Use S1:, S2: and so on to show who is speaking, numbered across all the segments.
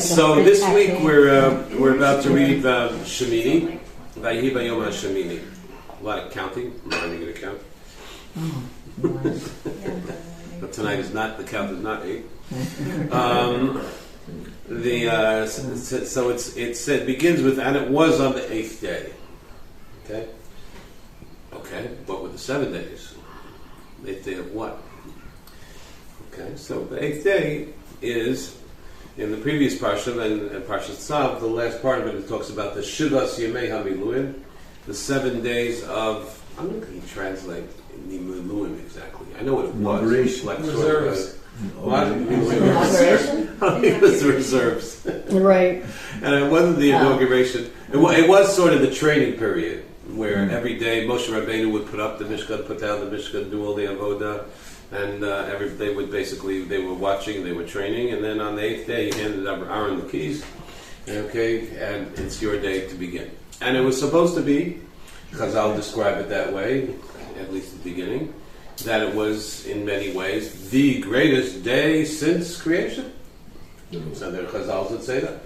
S1: So this week we're about to read Shemini Yom HaShoah. A lot of counting. I'm learning to count. But tonight is not, the count is not 8. So it begins with, and it was on the 8th day. Okay, what were the 7 days? The 8th day of what? Okay, so the 8th day is, in the previous Parsha, and Parshas Tzav, the last part of it talks about the Shivas Yemei HaMiluim, the 7 days of, I'm not going to translate the Miluim exactly. I know what it was. Like reserves. It was reserves.
S2: Right.
S1: And it wasn't the inauguration. It was sort of the training period, where every day Moshe Rabbeinu would put up the Mishkan, put down the Mishkan, do all the avodah, and they were watching, they were training, and then on the 8th day he handed Aaron the keys, and it's your day to begin. And it was supposed to be, Chazal describe it that way, at least at the beginning, that it was in many ways the greatest day since creation. So there Chazal would say that.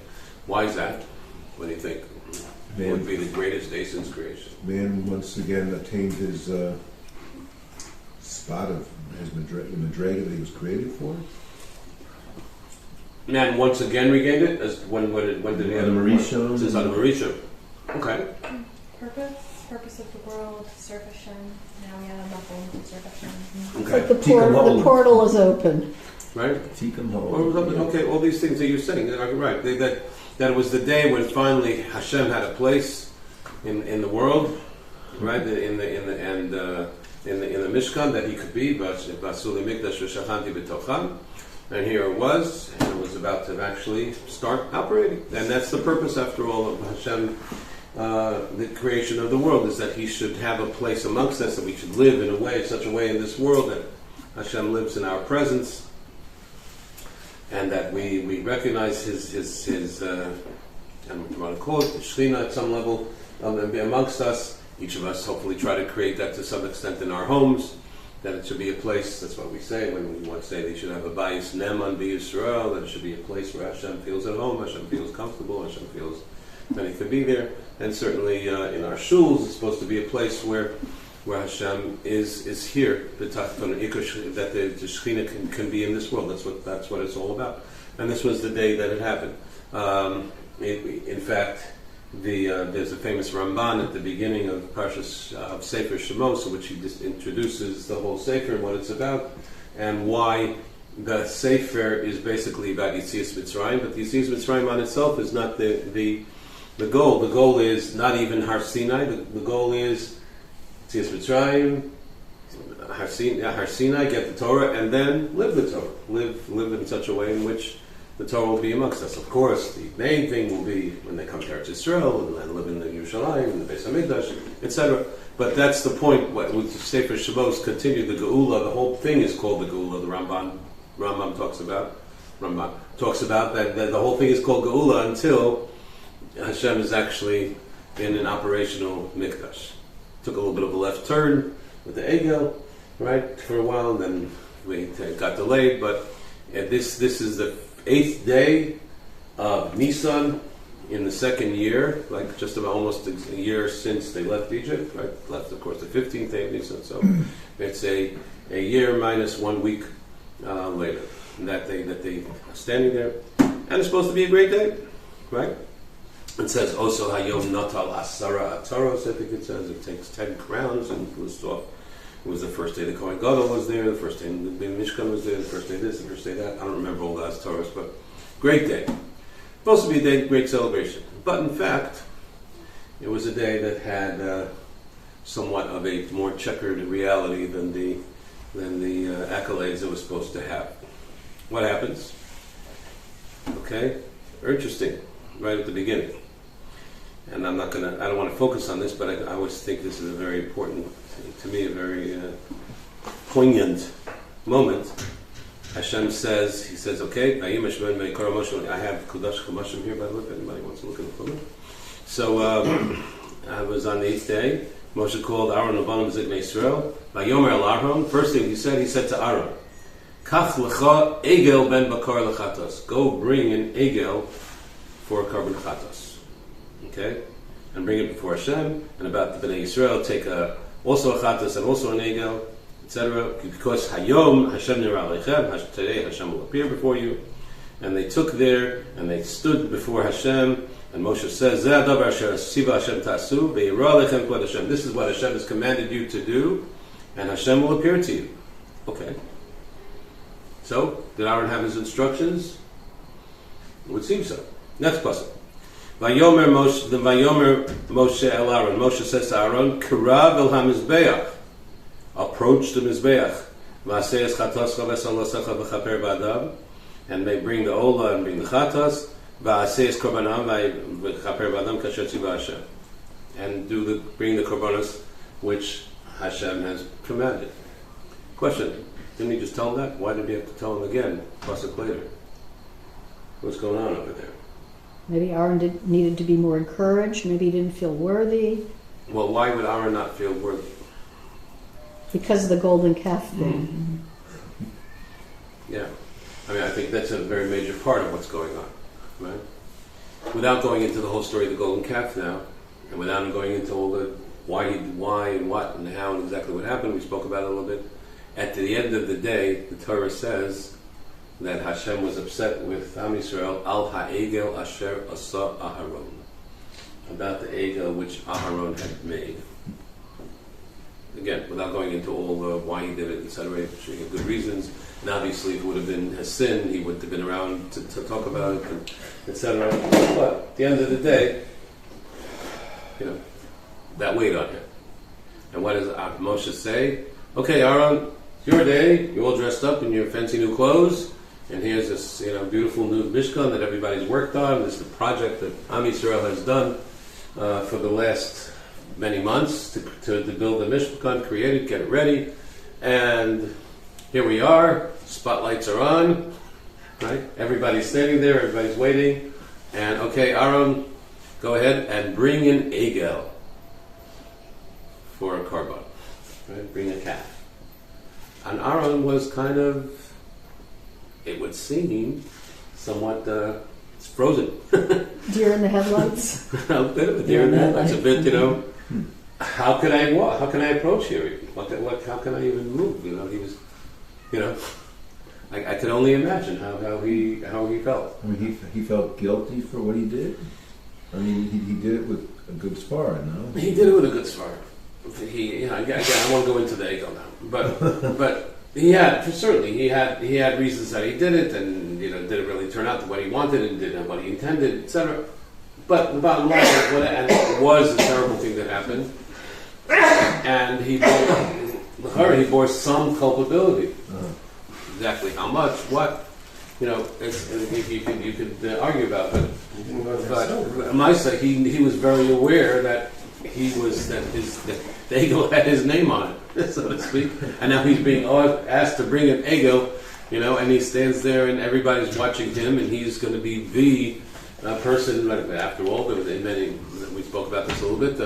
S1: Why is that? What do you think? It would be the greatest day since creation.
S3: Man once again attained his spot of his Madrega that he was created for.
S1: Man once again regained it? As when did he have
S4: Marisha?
S1: Since on the Marisha. Okay.
S5: Purpose of the world, serve Hashem. Now we have nothing to serve Hashem.
S1: Okay.
S2: But the portal is open.
S1: Right?
S4: Tikkun Hol.
S1: Okay, all these things that you're saying are right. That was the day when finally Hashem had a place in the world, right? In the Mishkan that he could be, Basuli Mikdash V'Shachanti B'Tocham, and here it was, and it was about to actually start operating. And that's the purpose, after all, of Hashem. The creation of the world is that he should have a place amongst us, that we should live in such a way in this world that Hashem lives in our presence, and that we recognize his I don't know what you want to call it, the Shekhinah at some level amongst us. Each of us hopefully try to create that to some extent in our homes, that it should be a place, that's what we say when we want to say they should have a bayis neman b'Yisrael, that it should be a place where Hashem feels at home, Hashem feels comfortable, Hashem feels that he could be there. And certainly in our shuls, it's supposed to be a place where Hashem is here, that the Shekhinah can be in this world. That's what it's all about. And this was the day that it happened. In fact, there's a famous Ramban at the beginning of Parshas of Sefer Shemos, in which he just introduces the whole Sefer and what it's about, and why the Sefer is basically about Yetzias Mitzrayim, but the Yetzias Mitzrayim on itself is not the goal. The goal is not even Har Sinai. The goal is Yetzias Mitzrayim, Har Sinai, get the Torah, and then live the Torah. Live in such a way in which the Torah will be amongst us. Of course, the main thing will be when they come to Eretz Yisrael and live in the Yerushalayim and the Beis Hamikdash, etc. But that's the point. With the Sefer Shabbos continued, the Geula, the whole thing is called the Geula. The Rambam talks about that the whole thing is called Geula until Hashem is actually in an operational mikdash. Took a little bit of a left turn with the Egel, right, for a while, and then we got delayed. But this is the 8th day of Nisan in the 2nd year, like just about almost a year since they left Egypt. Right, left of course the 15th day of Nisan, so it's a year minus 1 week later. That day that they are standing there, and it's supposed to be a great day, right? It says also Hayom Natal Asara Ataros. I think it says it takes 10 crowns and lists off. It was the first day the Kohen Gadol was there, the first day the Mishkan was there, the first day this, the first day that. I don't remember all the Astaros, but great day. Supposed to be a day of great celebration, but in fact, it was a day that had somewhat of a more checkered reality than the accolades it was supposed to have. What happens? Okay, interesting. Right at the beginning. And I don't want to focus on this, but I always think this is a very important, to me, a very poignant moment. Hashem says, he says, okay, I have Kudash Chamashim here, by the way, if anybody wants to look at the photo. So, I was on the 8th day. Moshe called Aaron Abanim Ziknei Yisrael. Vayomer El Aaron. First thing he said to Aaron, Kach lecha egel ben bakar lechatos. Go bring an egel for Karban Chatos. Okay? And bring it before Hashem, and about the Bnei Yisrael, take also a Chatos and also an Egel, etc. Because Hayom, Hashem Nira Aleichem, today Hashem will appear before you. And they took there, and they stood before Hashem, and Moshe says, Zeh hadavar asher siva Hashem ta'asu, ve'yira alechem kvod Hashem. This is what Hashem has commanded you to do, and Hashem will appear to you. Okay. So, did Aaron have his instructions? It would seem so. Next pasuk. Vayomer Moshe el Aaron. Moshe says to Aaron, Karav el hamizbeach. Approach the mizbeach. V'aseh es chatos chaves alasecha v'chaper ba'adav. And they bring the ola and bring the chatas. V'aseh es korbanam v'chaper ba'adam kasher tzivah Hashem. And bring the korbanos which Hashem has commanded. Question. Didn't he just tell him that? Why did he have to tell him again, pasuk later? What's going on over there?
S2: Maybe Aaron needed to be more encouraged. Maybe he didn't feel worthy.
S1: Well, why would Aaron not feel worthy?
S2: Because of the golden calf thing.
S1: Yeah. I mean, I think that's a very major part of what's going on, right? Without going into the whole story of the golden calf now, and without going into all the why and what and how and exactly what happened, we spoke about it a little bit. At the end of the day, the Torah says that Hashem was upset with Am Yisrael al ha'egel asher asa Aharon, about the egel which Aharon had made. Again, without going into all the why he did it, etc., for good reasons. And obviously, if it would have been a sin, he wouldn't have been around to talk about it, etc. But at the end of the day, that weighed on him. And what does Moshe say? Okay, Aaron, it's your day. You're all dressed up in your fancy new clothes. And here's this, beautiful new Mishkan that everybody's worked on. This is the project that Am Yisrael has done for the last many months to build the Mishkan, create it, get it ready. And here we are. Spotlights are on. Right? Everybody's standing there. Everybody's waiting. And okay, Aaron, go ahead and bring an egel for a korban. Right? Bring a calf. And Aaron was kind of, it would seem, somewhat frozen.
S2: Deer in the headlights.
S1: A bit of a deer in the headlights. A bit, how can I walk? How can I approach here? How can I even move? He was, I could only imagine how he felt.
S3: I mean, he felt guilty for what he did. I mean, he did it with a good svara, no?
S1: He did it with a good svara. Again, I won't go into the ego now, but he had reasons that he did it, and did it really turn out the way he wanted, and did what he intended, etc. But the bottom line, it was a terrible thing that happened, and he bore some culpability. Exactly how much, what, you could argue about, but my say he was very aware that the egel had his name on it, so to speak, and now he's being asked to bring an egel, and he stands there and everybody's watching him, and he's going to be the person. After all, we spoke about this a little bit.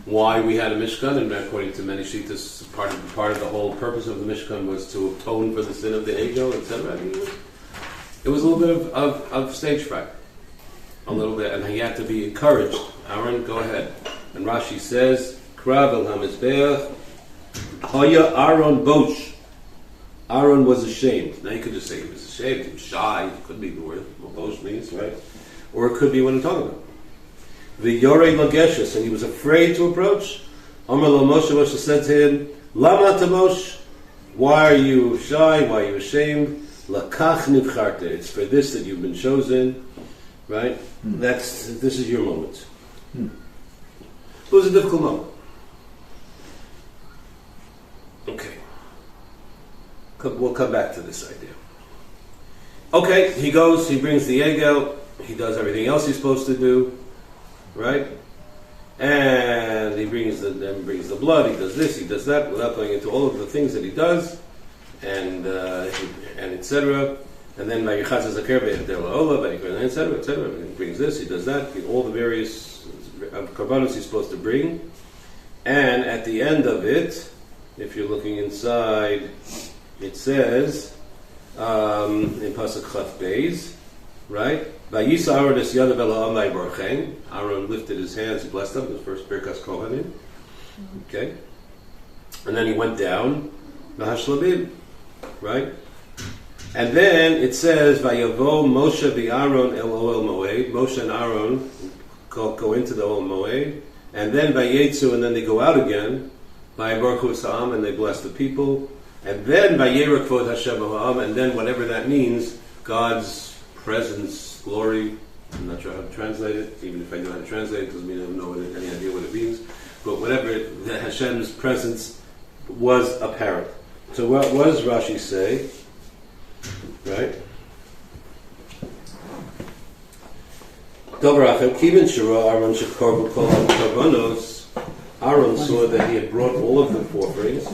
S1: Why we had a Mishkan, and according to many Shittas, part of the whole purpose of the Mishkan was to atone for the sin of the egel, etc. I mean, it was a little bit of stage fright, a little bit, and he had to be encouraged. Aaron, go ahead. And Rashi says, Krav el hamizbeach, Haya Aaron bosh. Aaron was ashamed. Now you could just say he was ashamed, he was shy. It could be the word what bosh means, right? Or it could be what I'm talking about. V'yorei lageshes, and he was afraid to approach. Amar lo Moshe, Moshe said to him, Lama tamosh? Why are you shy? Why are you ashamed? Lakach nivcharte. It's for this that you've been chosen, right? This is your moment. It was a difficult moment. Okay. We'll come back to this idea. Okay, he goes, he brings the egel, he does everything else he's supposed to do, right? And he brings the blood, he does this, he does that, without going into all of the things that he does, and etc. And then etc. He brings this, he does that, all the various korbanos he's supposed to bring. And at the end of it, if you're looking inside, it says in Pasuk Chaf Beis, right? Vayisa Aaron es yadav el ha'amay barchein. Aaron lifted his hands and blessed them. The first Birkas Kohanim. Okay. And then he went down. Nahashlabim. Right? And then it says, Vayavo Moshe v'Aaron el Ohel Moed. Moshe and Aaron go into the Ohel Moed. And then Vayetzu, and then they go out again. Vayavarchu Sa'am, and they bless the people. And then Vayera Kvod Hashem Ha'am, and then whatever that means, God's presence, glory. I'm not sure how to translate it. Even if I know how to translate it, doesn't mean I don't know any idea what it means. But whatever, Hashem's presence was apparent. So what does Rashi say? Right? Aaron saw that he had brought all of the offerings,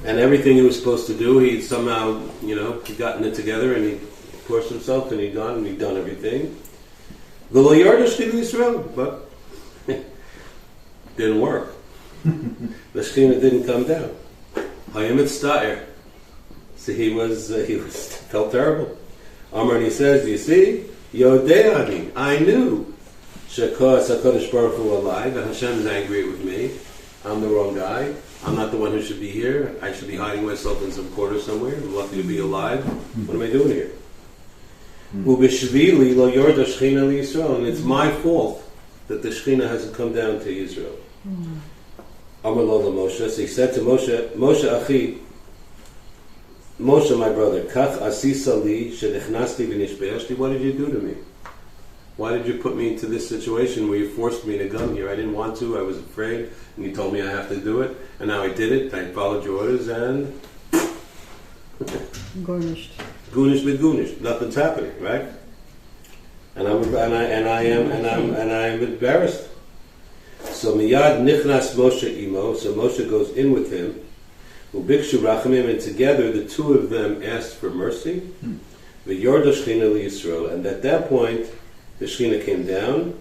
S1: and everything he was supposed to do, he somehow, he'd gotten it together and he forced himself and he'd gone and he'd done everything. But didn't work. The Shekhinah didn't come down. So he felt terrible. Amar, and he says, do you see? Yodeani, I knew. HaKadosh Baruch Hu alive, and Hashem is angry with me. I'm the wrong guy. I'm not the one who should be here. I should be hiding myself in some corner somewhere. I'm lucky to be alive. What am I doing here? Ubishvili lo yorda Shechina li Yisrael, and it's my fault that the Shechina hasn't come down to Israel. Amar lo Moshe. So he said to Moshe, Moshe Achi, Moshe, my brother, Kach asisa li shedechnasti v'nishbeashti. What did you do to me? Why did you put me into this situation where you forced me to come here? I didn't want to. I was afraid, and you told me I have to do it, and now I did it. I followed your orders, and
S2: Garnished.
S1: Gunish with Gunish. Nothing's happening, right? And I am embarrassed. So miyad nichnas Moshe imo. So Moshe goes in with him. Ubikshu rachamim, and together the two of them asked for mercy. V'yorda Shechina li Yisrael, and at that point the Shechina came down,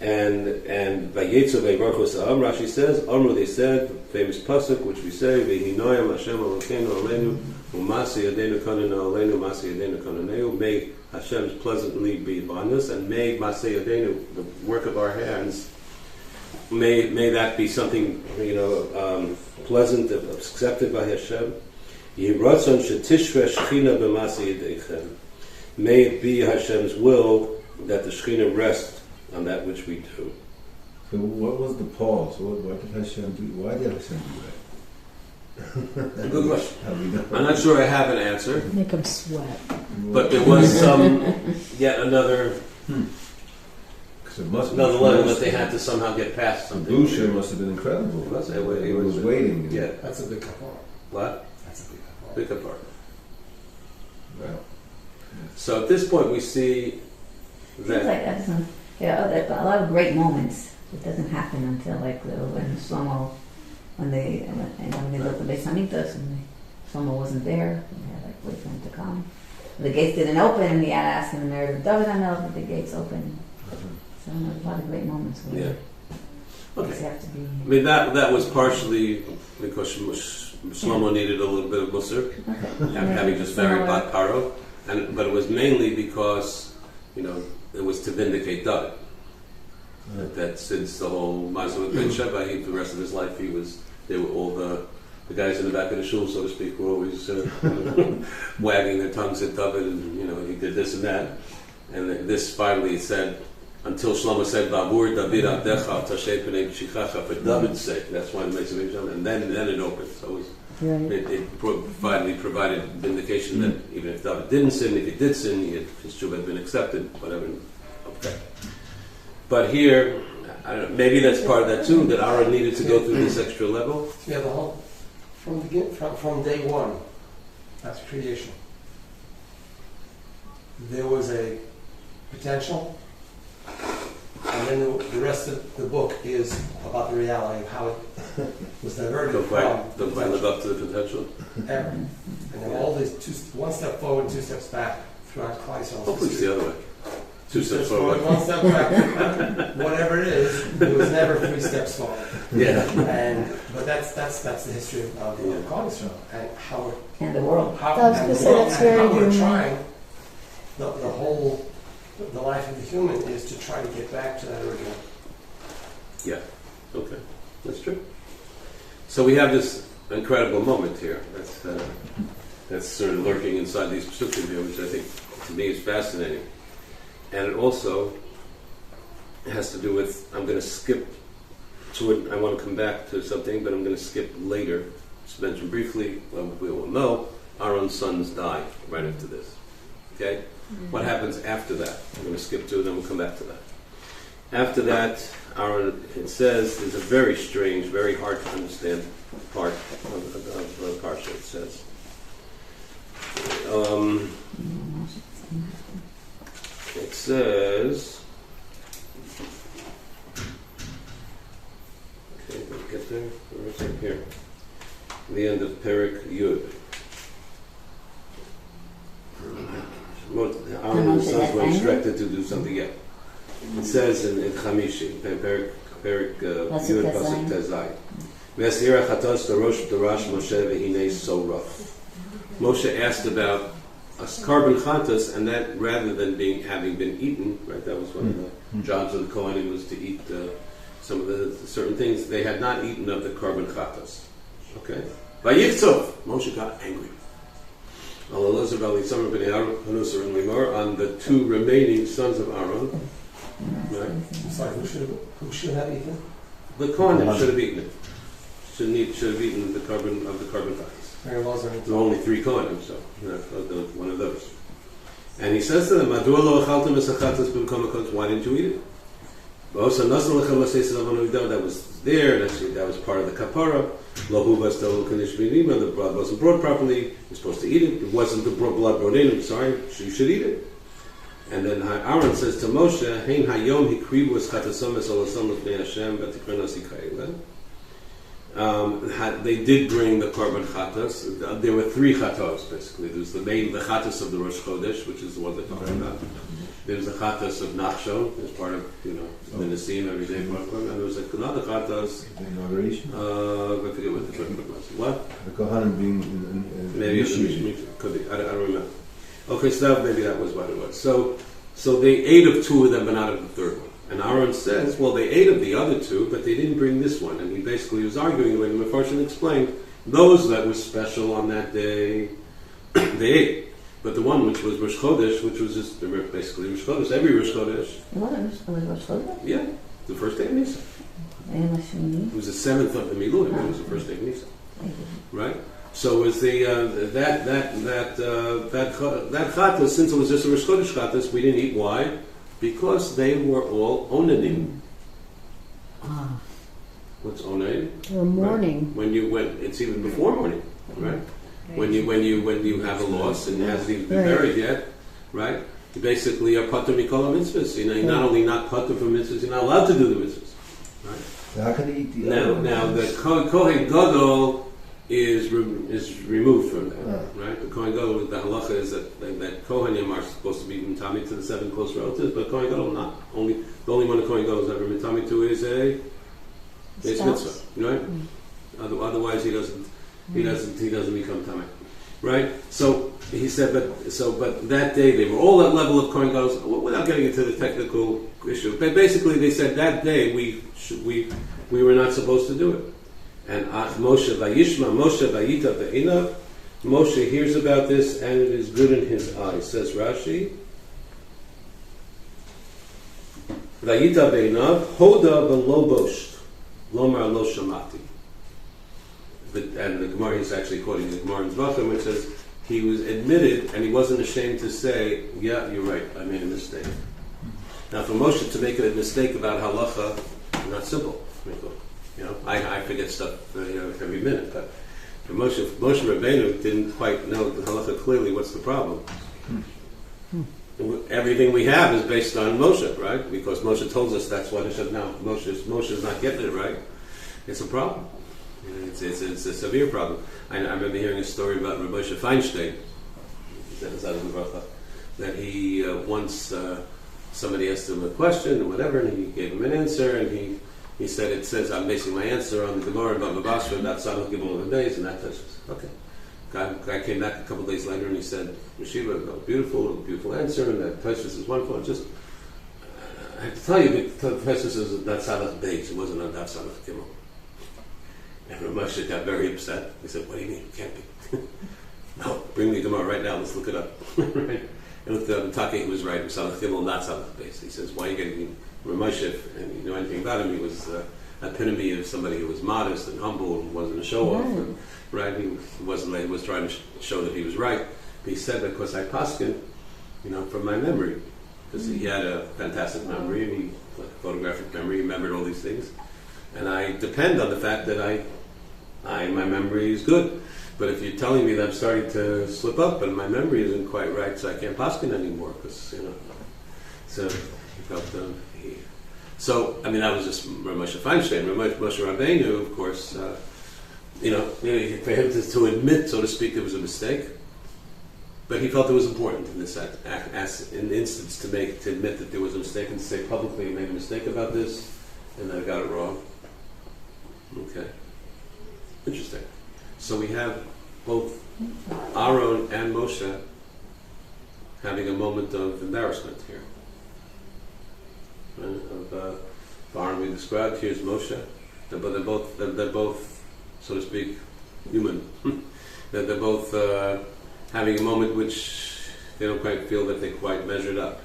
S1: and Vayetzu v'Yivarchu Sa'am. Rashi says, Amru, they said, famous pasuk which we say, V'hinoyam Hashem Elokeinu Aleinu U'Masi Yadeinu Kananu Aleinu Masi Yadeinu Kananeu. May Hashem's pleasantly be upon us, and may Masi Yadeinu, the work of our hands, may that be something pleasant, accepted by Hashem. Yiratzon Shetishre Shechina b'Masi Yadeichem. May it be Hashem's will that the Shekhinah rest on that which we do.
S3: So what was the pause? Why did Hashem do that?
S1: Good question. I'm not sure I have an answer.
S2: Make them sweat.
S1: But there was yet another level that they had to somehow get past something.
S3: Busha must have been incredible.
S1: He
S3: was waiting.
S1: Yeah.
S4: That's a big kapara.
S1: What?
S4: That's a big kapara.
S1: Big apart.
S3: Wow.
S6: So at this point we see
S7: Seems
S6: that
S7: like that's a lot of great moments. It doesn't happen until when Shlomo, when they built the Beis Hamikdash and Shlomo wasn't there. They had wait for him to come. The gates didn't open, and he had to ask him the narrative of David HaMelech that the gates opened. So there's a lot of great moments where
S1: Okay.
S7: have to be.
S1: I mean, that was partially because Shlomo needed a little bit of musar, having just married Bat Paro, but it was mainly because, it was to vindicate David. That since the whole Mazal Ben Sheva, the rest of his life, they were all the guys in the back of the shul, so to speak, were always wagging their tongues at David, and he did this and that. And this finally said, until Shlomo said, "Babur David Abdecha Tashay Pnei B'Shichacha," for David's sake. That's why it makes a big jump, and then it opened. So it finally provided vindication that even if David didn't sin, if he did sin, his tshuva had been accepted. Whatever. Okay. But here, I don't know, maybe that's part of that too. That Aaron needed to go through this extra level.
S4: Yeah, the whole from day one, that's creation. There was a potential, and then the rest of the book is about the reality of how it was diverted.
S1: Don't quite live up to the potential.
S4: Ever. And then all these one step forward, 2 steps back throughout Kleisel.
S1: Hopefully it's the other way. 2 steps forward.
S4: 1 step back. Whatever it is, it was never 3 steps forward.
S1: Yeah.
S4: But that's the history of Kleisel and how
S7: And the world.
S4: how
S2: I was gonna say, that's very
S4: we're
S2: human.
S4: trying the whole, the life of the human is to try to get back to that original.
S1: Yeah. Okay. That's true. So we have this incredible moment here. That's sort of lurking inside these psukim here, which I think to me is fascinating. And it also has to do with, I'm going to skip to it. I want to come back to something, but I'm going to skip later. Just mention briefly, well, we will know, Aaron's sons die right after this. Okay? What happens after that? I'm going to skip to it, then we'll come back to that. After that, Aaron, it says, there's a very strange, very hard to understand part of the Parsha. It says, okay, let me get there. Where is it? Here. The end of Perek Yud. Aaron and his sons were instructed to do something else. It says in Chamishi, Perek Yud, Pasuk Tezai. V'asira chatos darash Moshe v'hinei soraf. Moshe asked about a carbon chatos, and that rather than having been eaten, right? That was one of the jobs of the Kohanim, was to eat some of the certain things. They had not eaten of the carbon chatos. Okay. Vayichtov, Moshe got angry. On the two remaining sons of Aaron, right?
S4: Sorry, who should have eaten?
S1: The Kohanim should have eaten it. Should have eaten the carbon chatos. There were only 3 Kohanim, so one of those. And he says to them, why didn't you eat it? That was there, that was part of the kapara. The blood wasn't brought properly, you're supposed to eat it. It wasn't the blood brought in, sorry, you should eat it. And then Aaron says to Moshe, Hein hayom hikrivu es chatasom es olasom l'fnei Hashem v'tikrenos yikayel. They did bring the korban chatas. There were 3 chatos, basically. There was the chatas of the Rosh Chodesh, which is the one they're talking about. There was the chatas of Nachshon, as part of, the Nisim, every day. And there was another chatas.
S3: The inauguration?
S1: I forget what the term was. What?
S3: The Kohanim being
S1: maybe could be. I don't remember. Okay, so maybe that was what it was. So they ate of 2 of them, but not of the third one. And Aaron says, well, they ate of the other 2, but they didn't bring this one. And he basically was arguing with him. Mefarshim explained, those that were special on that day, they ate. But the one which was Rosh Chodesh, which was just basically Rosh Chodesh, every Rosh Chodesh.
S7: What was Rosh Chodesh?
S1: Yeah, the first day of Nisan. It was the 7th of the Miluim. It was the first day of Nisan, right? So it was the that chatas, since it was just a Rosh Chodesh chatas, we didn't eat. Why? Because they were all onanim. What's onanim?
S2: Or mourning.
S1: Right. It's even before morning, right? When you have a loss and it hasn't even been buried yet, right? You basically are patur mikol mitzvahs. You're not only not patur from mitzvahs, you're not allowed to do the mitzvahs, right?
S3: So how can he eat the
S1: Now the Kohen Gadol is removed from that, right? The Kohen Gadol, the halacha is that Kohanim are supposed to be mitami to the 7 close relatives, but Kohen Gadol not. The only one the Kohen Gadol is ever mitami to is a mitzvah, right? Otherwise he doesn't become tamei, right? So he said, but that day they were all at level of Kohen Gadol, without getting into the technical issue. But basically they said that day we were not supposed to do it. And Moshe vayishma, Moshe vayita ve'inav. Moshe hears about this, and it is good in his eyes. Says Rashi, vayita ve'inav hoda v'lo bosht lomar lo shamati. And the Gemara is actually quoting the Gemara in Zvachim, which says he was admitted, and he wasn't ashamed to say, "Yeah, you're right. I made a mistake." Now, for Moshe to make a mistake about halacha is not simple. I forget stuff every minute, but for Moshe Rabbeinu didn't quite know the halacha clearly. What's the problem? Everything we have is based on Moshe, right? Because Moshe tells us that's what it should. Now Moshe's not getting it right. It's a problem. It's a severe problem. I remember hearing a story about Rabbi Moshe Feinstein, that he once somebody asked him a question or whatever, and he gave him an answer, and he said, it says I'm basing my answer on the Gemara about Mabashra, about Samach Gimel of days, and that touches. Okay. guy came back a couple days later and he said, Yeshiva, that was beautiful answer, and that Tosfos is wonderful. And just, I have to tell you, the Tosfos is not Salach Beis, it wasn't on Daf Salach Gimel. And Rav Moshe got very upset. He said, what do you mean? It can't be. No, bring me Gemara right now, let's look it up. Right? And with the Taki, he was right, Salach Gimel, not Salach Beis. He says, why are you getting Rav Moshe, and you know anything about him? He was epitome of somebody who was modest and humble and wasn't a show-off. And, right? He wasn't late, he was trying to show that he was right. But he said that because I paskin, you know, from my memory. Because he had a fantastic memory, and he like a photographic memory, he remembered all these things. And I depend on the fact that my memory is good. But if you're telling me that I'm starting to slip up and my memory isn't quite right, so I can't paskin anymore, because, you know. So he felt, so, I mean, that was just Rav Moshe Feinstein. Rav Moshe Rabbeinu, of course, you know, for him to admit, so to speak, there was a mistake, but he felt it was important in this instance to admit that there was a mistake and to say publicly, he made a mistake about this, and I got it wrong. Okay. Interesting. So we have both Aaron and Moshe having a moment of embarrassment here. Right? Of Aaron we described, here's Moshe. They're both, so to speak, human. They're both having a moment which they don't quite feel that they quite measured up.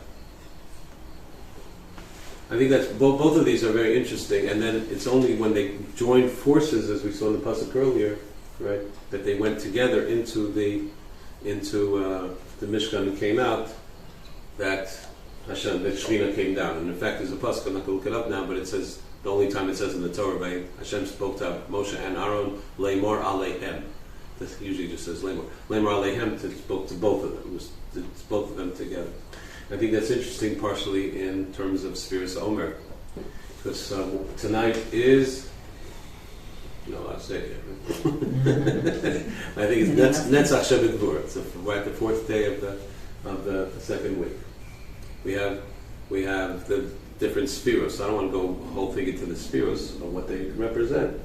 S1: I think that's both of these are very interesting, and then it's only when they joined forces, as we saw in the pasuk earlier, right, that they went together into the Mishkan and came out, that Shemini came down. And in fact, there's a pasuk, I'm not going to look it up now, but it says, the only time it says in the Torah, by Hashem spoke to Moshe and Aaron, Leimor Aleihem. This usually just says Leimor. Leimor Aleihem, spoke to both of them. It's both of them together. I think that's interesting, partially in terms of Sfiras Omer, because tonight is, I'll say it. I think it's Netzach Shabbat Gvura. It's we're at the fourth day of the second week. We have the different spheros. I don't want to go whole thing into the spheros of what they represent,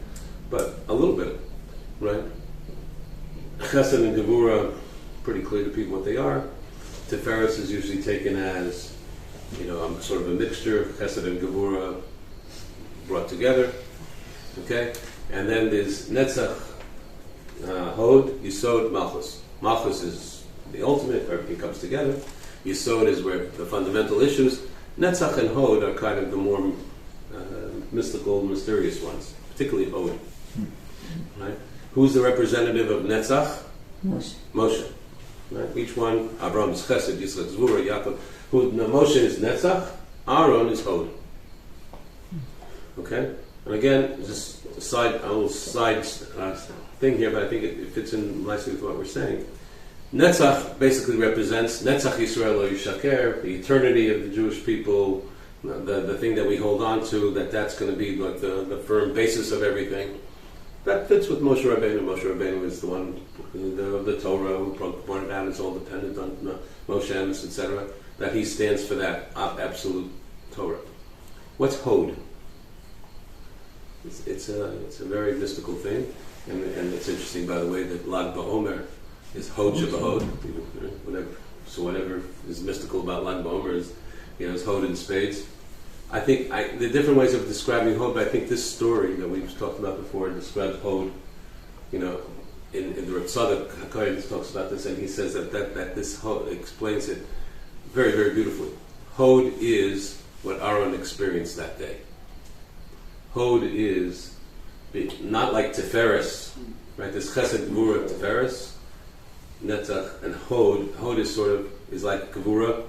S1: but a little bit, right? Chesed and Gevura, pretty clear to people what they are. Tiferes is usually taken as, sort of a mixture of Chesed and Gevura brought together. Okay, and then there's Netzach, Hod, Yisod, Malchus. Malchus is the ultimate, where everything comes together. Yisod is where the fundamental issues. Netzach and Hod are kind of the more mystical, mysterious ones, particularly Hod. Right? Who's the representative of Netzach? Moshe. Right? Each one, Abraham is Chesed, Yitzchak is Zvura, Yaakov. Moshe is Netzach, Aaron is Hod. Okay? And again, just a little side thing here, but I think it fits in nicely with what we're saying. Netzach basically represents Netzach Yisrael Lo Yishaker, the eternity of the Jewish people, the thing that we hold on to, that's going to be like the firm basis of everything. That fits with Moshe Rabbeinu. Moshe Rabbeinu is the one of the Torah who pointed out it's all dependent on Moshe Emes, etc. That he stands for that absolute Torah. What's Hod? It's a very mystical thing, and it's interesting, by the way, that Lag BaOmer is Hod Shebahod. Whatever is mystical about Lag BaOmer is Hod in spades. I think the different ways of describing Hod, but I think this story that we've talked about before describes Hod. In the Rav Tzadok HaKohen talks about this, and he says that this Hod explains it very, very beautifully. Hod is what Aaron experienced that day. Hod is not like Tiferes, right? This Chesed Gevura Tiferes, Netzach, and Hod. Hod is like Gevura,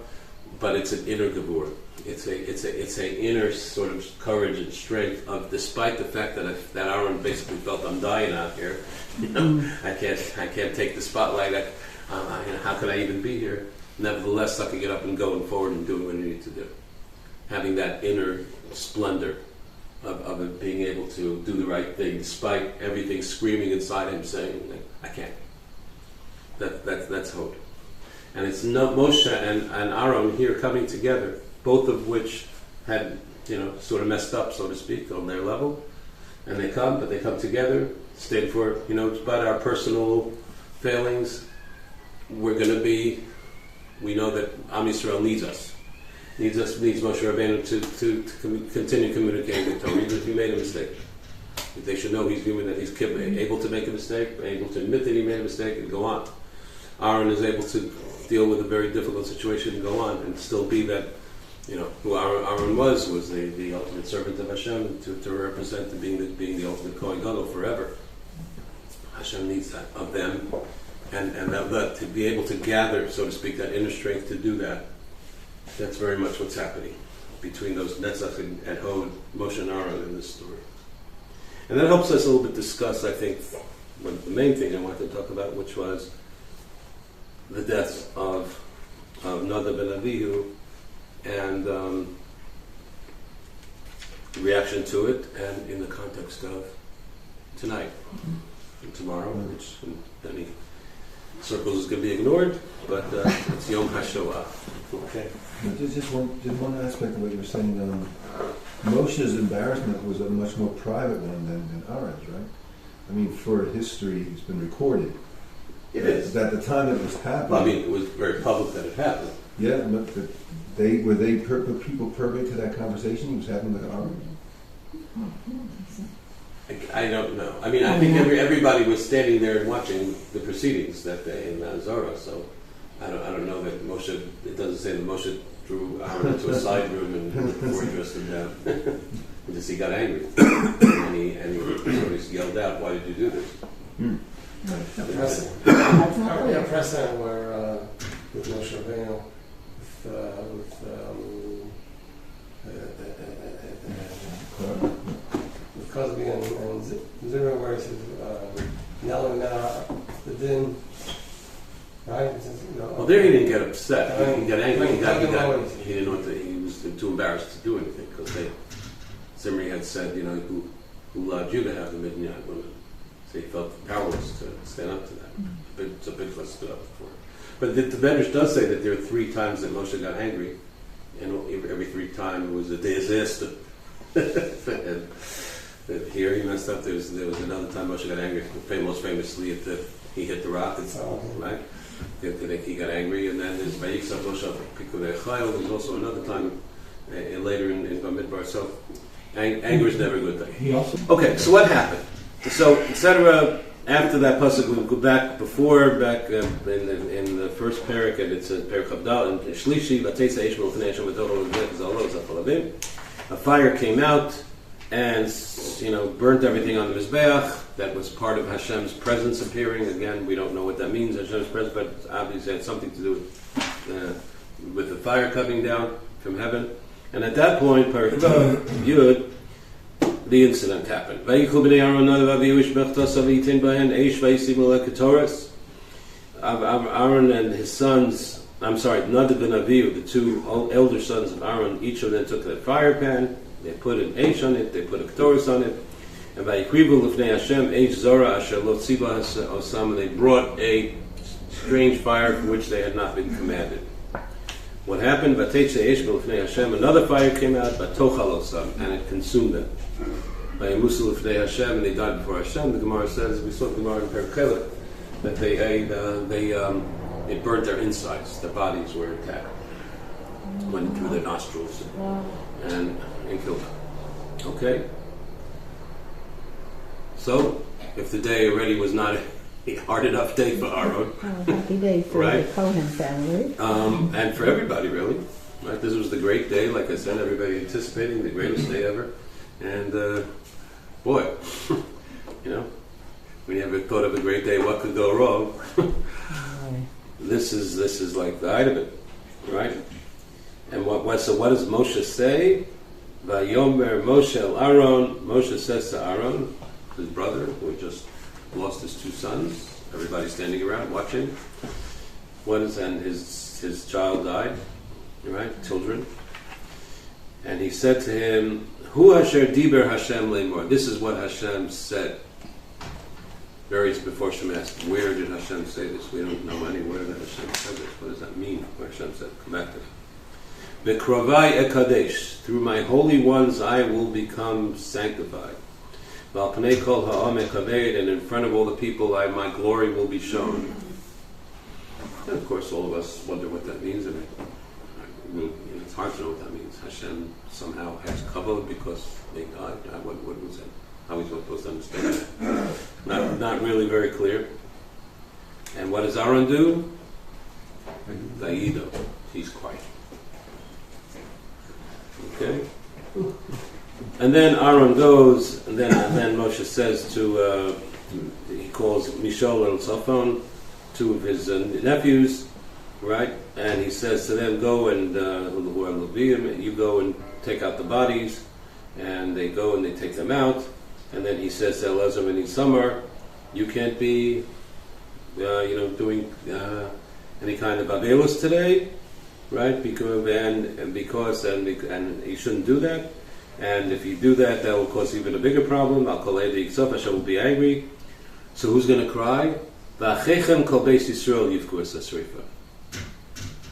S1: but it's an inner Gevura. It's a inner sort of courage and strength of, despite the fact that Aaron basically felt, I'm dying out here. I can't take the spotlight. How could I even be here? Nevertheless, I could get up and go forward and do what I need to do. Having that inner splendor of it, being able to do the right thing despite everything screaming inside him saying, I can't. That's Hod. And it's Moshe and Aaron here coming together, both of which had, sort of messed up, so to speak, on their level. And they come together, stand for, it's about our personal failings, we're going to be. We know that Am Yisrael needs us. Needs Moshe Rabbeinu to continue communicating with Torah, even if he made a mistake. They should know he's human, that he's able to make a mistake, able to admit that he made a mistake, and go on. Aaron is able to deal with a very difficult situation and go on, and still be that, who Aaron was the ultimate servant of Hashem, to represent and being the ultimate Kohen Gadol forever. Hashem needs that of them, and that to be able to gather, so to speak, that inner strength to do that. That's very much what's happening between those Netzach and Hod, Moshe and Aaron in this story. And that helps us a little bit discuss, I think, the main thing I wanted to talk about, which was the deaths of Nadav and Avihu, and reaction to it, and in the context of tonight and tomorrow, which in many circles is going to be ignored, but it's Yom HaShoah. Okay.
S3: Just one aspect of what you were saying. Moshe's embarrassment was a much more private one than Aaron's, right? I mean, for history, it's been recorded.
S1: It is.
S3: At the time it was happening.
S1: Well, I mean, it was very public that it happened.
S3: Yeah, but were people privy to that conversation he was having with Aaron?
S1: I don't know. I mean, I think everybody was standing there and watching the proceedings that day in Zorah. So I don't know that Moshe. It doesn't say that Moshe drew Aaron into a side room and before he dressed him down. Because he got angry and he sort of yelled out, "Why did you do this?"
S4: A precedent where with Moshe Rabbeinu, with Cosby and Zimmer, where he says, the din, right?
S1: Well, there he didn't get upset. He got angry. He didn't know that he was too embarrassed to do anything because Zimri had said, who allowed you to have the Midianite women? So he felt powerless to stand up to that. It's a big fuss stood up for it. But the Medrash does say that there are 3 times that Moshe got angry, and every 3 times it was a disaster. And here he messed up. There was another time Moshe got angry, most famously he hit the rock, right? He got angry, and then there's Vayiksav Moshe Pikudei Chayil. There's also another time later in Bamidbar. So anger is never a good thing. Okay, so what happened? So, etc. After that pasuk, we go back in the first parak, and it's in Parak Chavdal and Shlishi. Vatesa Ishmael Taneshim V'Doro Zalol Zafalavim. A fire came out and burnt everything on the mizbeach. That was part of Hashem's presence appearing. Again, we don't know what that means, Hashem's presence, but obviously it had something to do with the fire coming down from heaven. And at that point, Parak Yud, the incident happened. Vayichu b'nei Aaron Nadav and Avihu ishbechtas avitin bahen eish vayisimu leketoras. Aaron and his sons, Nadav and Avihu, the 2 elder sons of Aaron, each of them took a fire pan. They put an eish on it. They put a ketoras on it. And vayikrivu l'fnei Hashem eish zora asher lo tziva osam. And they brought a strange fire for which they had not been commanded. What happened? Vateitzeh eish l'fnei Hashem. Another fire came out, vatochal osam, and it consumed them. Vayimusu l'fnei Hashem, and they died before Hashem. The Gemara says, we saw the Gemara in Perikhelet, that it burnt their insides. Their bodies were attacked, went through their nostrils, and killed them. Okay. So, if the day already was not a hard enough day for Aaron,
S2: happy day for
S1: right?
S2: the Cohen family,
S1: and for everybody, really. Right? This was the great day, like I said, everybody anticipating the greatest day ever. And boy, when you ever thought of a great day, what could go wrong? This is like the height of it, right? And what does Moshe say? Vayomer Moshe el Aaron. Moshe says to Aaron, his brother, who had just lost his 2 sons. Everybody standing around watching. And his child died, right? Children. And he said to him, Hu asher diber Hashem le'mor. This is what Hashem said. Varies before Hashem asked, where did Hashem say this? We don't know anywhere that Hashem said this. What does that mean? Where Hashem said, come back to it. V'kravai ekadesh. Through my holy ones I will become sanctified. Val Pnei Kol Ha'ameh Kaved, and in front of all the people, my glory will be shown. And of course, all of us wonder what that means. It's hard to know what that means. Hashem somehow has kavod because they died. What was that? How are we supposed to understand that? Not really very clear. And what does Aaron do? Vayido. He's quiet. Okay? And then Aaron goes, and then Moshe says he calls Mishol and Safon, two of his nephews, right? And he says to them, go and, who are Levium, you go and take out the bodies. And they go and they take them out. And then he says to Elazar and Isamar, you can't be, doing any kind of avelus today, right? Because you shouldn't do that. And if you do that, that will cause even a bigger problem. Al kol edei Yisrael, Hashem will be angry. So who's going to cry? V'achechem kol beis Yisrael yivku es hasreifa.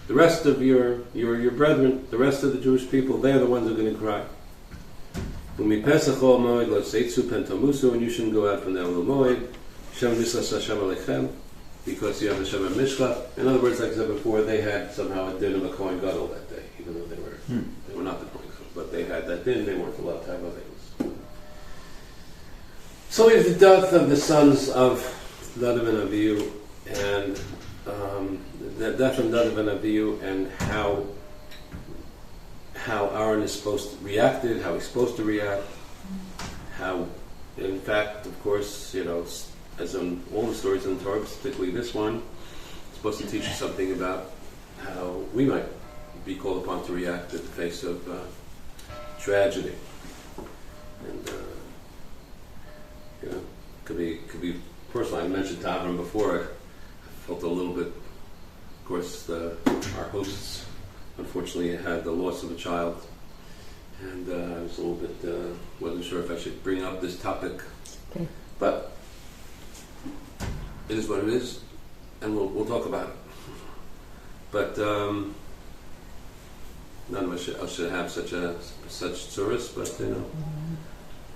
S1: The rest of your brethren, the rest of the Jewish people, they're the ones who are going to cry. U'mipesach ol moed lo seitzu pentamusu, and you shouldn't go out from the Elul Moed. Shem nislas Hashem alechem, because you have Hashem Mishcha. In other words, like I said before, they had somehow a din of a Kohen Gadol that day, even though they were not the Kohen Gadol, but they had that din. They weren't allowed to have avelus. So we have the death of the sons of Nadav and Avihu, and the death of Nadav and Avihu, and how Aaron is supposed to react, how he's supposed to react, how, in fact, of course, as in all the stories in the Torah, particularly this one, it's supposed to teach us something about how we might be called upon to react in the face of tragedy. And could be personal. I mentioned to Avram before. I felt a little bit. Of course, our hosts unfortunately had the loss of a child, and I was a little bit wasn't sure if I should bring up this topic, but it is what it is, and we'll talk about it. But none of us should have such tzuras, but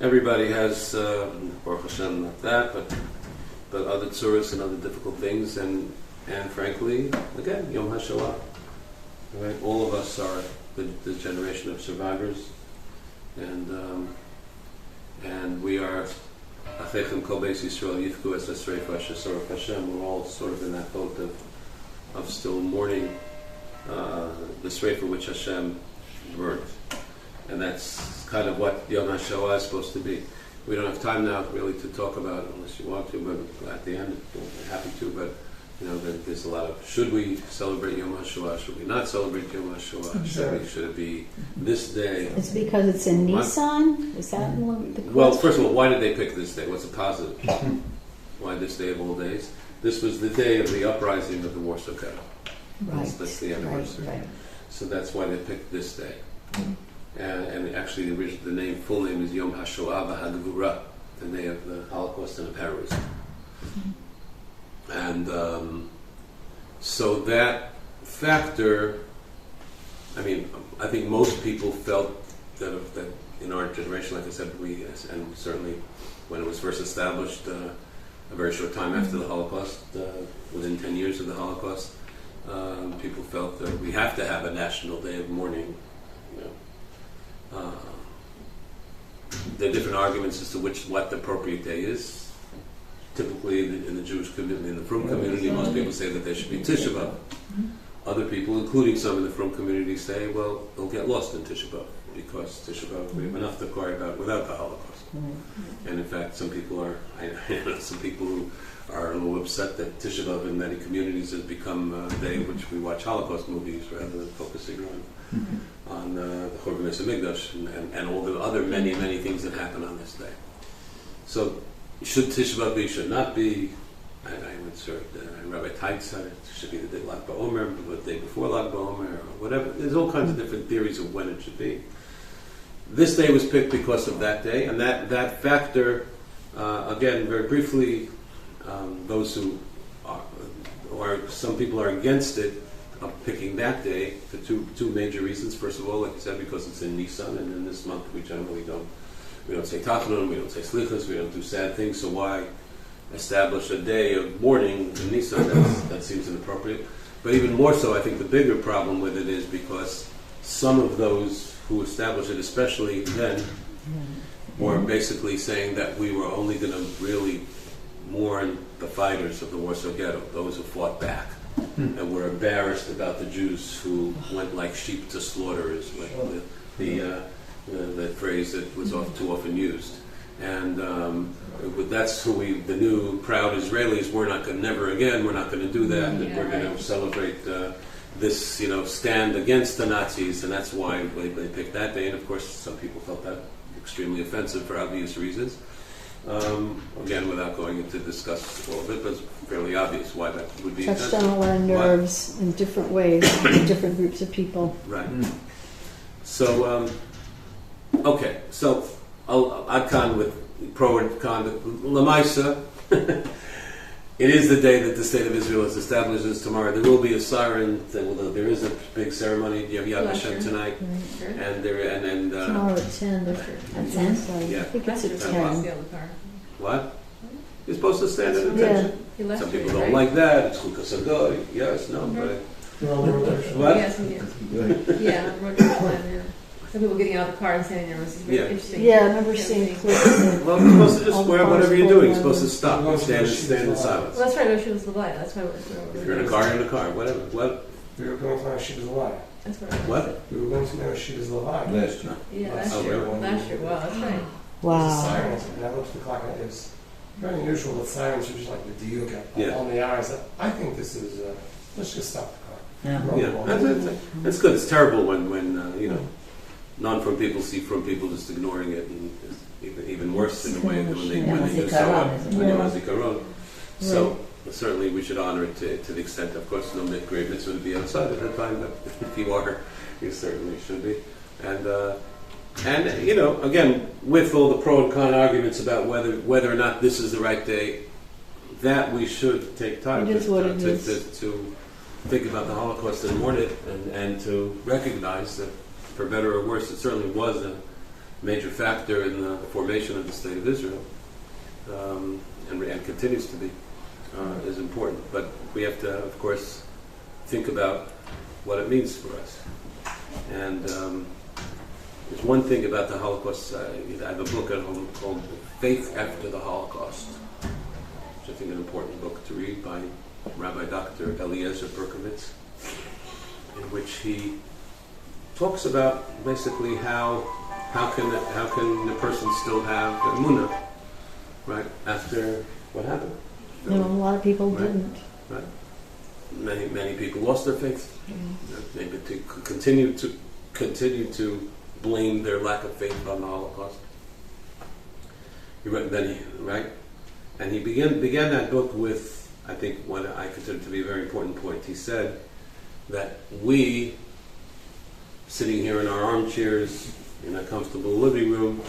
S1: everybody has Baruch Hashem, not that, but other tzuras and other difficult things, and frankly, again, Yom HaShoah. Right? All of us are the generation of survivors, and we are Achechem Kol Beis Yisrael Yivku Es Hasreifa Shesorach Hashem. We're all sort of in that boat of still mourning the Sreifa which Hashem burned, and that's kind of what Yom HaShoah is supposed to be. We don't have time now really to talk about it unless you want to, but at the end, we're happy to. But there's a lot of, should we celebrate Yom HaShoah? Should we not celebrate Yom HaShoah? Should it be this day?
S2: It's because it's in Nisan? Is that one the question?
S1: Well, first of all, why did they pick this day? What's the positive? Why this day of all days? This was the day of the uprising of the Warsaw Ghetto.
S2: Right.
S1: That's the anniversary.
S2: Right.
S1: So that's why they picked this day. And actually, the full name is Yom HaShoah v'Hagvura, the day of the Holocaust and of heroism. And so that factor, I think most people felt that in our generation, like I said, and certainly when it was first established, a very short time after the Holocaust, within 10 years of the Holocaust, people felt that we have to have a national day of mourning. There are different arguments as to what the appropriate day is. Typically, in the Jewish community, in the Frum community, most people say that there should be Tisha B'Av. Other people, including some in the Frum community, say, well, they'll get lost in Tisha B'Av because Tisha B'Av, we have enough to worry about without the Holocaust. And in fact, some people who are a little upset that Tisha B'Av in many communities has become a day in which we watch Holocaust movies rather than focusing on the Churban Beis Hamikdash and all the other many things that happen on this day. So, should Tisha B'Av be, should not be? I would sort Rabbi Teitz said it should be the day Lag BaOmer, the day before Lag BaOmer, or whatever. There's all kinds of different theories of when it should be. This day was picked because of that day, and that factor, again, very briefly, those who are, some people are against it, of picking that day for two major reasons. First of all, like I said, because it's in Nisan, and in this month we generally don't We don't say Tachanun, we don't say Slichus, we don't do sad things, so why establish a day of mourning in Nisan? That seems inappropriate. But even more so, I think the bigger problem with it is because some of those who established it, especially then, were basically saying that we were only going to really mourn the fighters of the Warsaw Ghetto, those who fought back, and were embarrassed about the Jews who went like sheep to slaughter, is like the phrase that was too often used. And that's who the new proud Israelis, we're not going to, never again, we're not going to do that, and we're going to celebrate this, stand against the Nazis, and that's why they picked that day. And of course, some people felt that extremely offensive for obvious reasons. Again, without going into discuss all of it, but it's fairly obvious why that would be
S2: Touched
S1: offensive.
S2: on a lot of nerves in different ways, in different groups of people.
S1: Right. So, okay. So, I'd con with pro and con. Lamaisa, it is the day that the state of Israel is established as tomorrow. There will be a siren. There is a big ceremony. You have Yad Vashem tonight, and
S2: Tomorrow at 10.
S7: At 10?
S1: Yeah.
S2: I think it's at
S1: 10.
S2: 10.
S1: what? You're supposed to stand at attention. Some people don't like that. It's Chukas Hagoy. Yes, no, but what?
S8: Yes, yes.
S3: Right.
S8: Yeah, yeah. Some people getting out of the car and standing there was very
S1: Yeah.
S8: interesting.
S2: Yeah, I remember seeing clips.
S1: Well, you're supposed to just
S2: All the
S1: wear
S2: cars
S1: whatever you're
S2: pulled
S1: doing. You're
S2: over.
S1: supposed to stop and stand in silence.
S8: Well, that's right. No, she was Levi. That's why.
S1: If you're in a car, you're in a car. Whatever. What?
S4: We were going to know she was alive.
S8: That's right.
S1: What?
S4: We were going to know she was alive.
S3: Last year.
S8: Yeah, last
S1: Oh,
S8: year.
S1: really?
S8: Last year. Wow, that's right.
S4: There's a
S2: Wow.
S4: siren, and I looked at the clock, and it was very unusual that sirens are just like the diuk
S1: Yeah.
S4: on the hours. I think this is, let's just stop the car.
S7: Yeah.
S1: Yeah, that's good. It's terrible when non-from people see from people just ignoring it, and it's even worse in a way than when they do so when Yom HaZikaron. So certainly we should honor it to the extent, of course, no great mitzvah to be outside at that time, but if you are, you certainly should be. And again, with all the pro and con arguments about whether or not this is the right day, that we should take time
S2: It is what it is.
S1: to think about the Holocaust and mourn it, and to recognize that, for better or worse, it certainly was a major factor in the formation of the State of Israel, and continues to be, is important. But we have to, of course, think about what it means for us. And there's one thing about the Holocaust. I have a book at home called Faith After the Holocaust, which I think is an important book to read, by Rabbi Dr. Eliezer Berkovitz, in which he talks about basically how can a person still have emunah, right, after what happened.
S2: A lot of people
S1: Right.
S2: didn't.
S1: Right. Many people lost their faith. Maybe to continue to blame their lack of faith on the Holocaust. And he began that book with, I think, what I consider to be a very important point. He said that we, sitting here in our armchairs in a comfortable living room,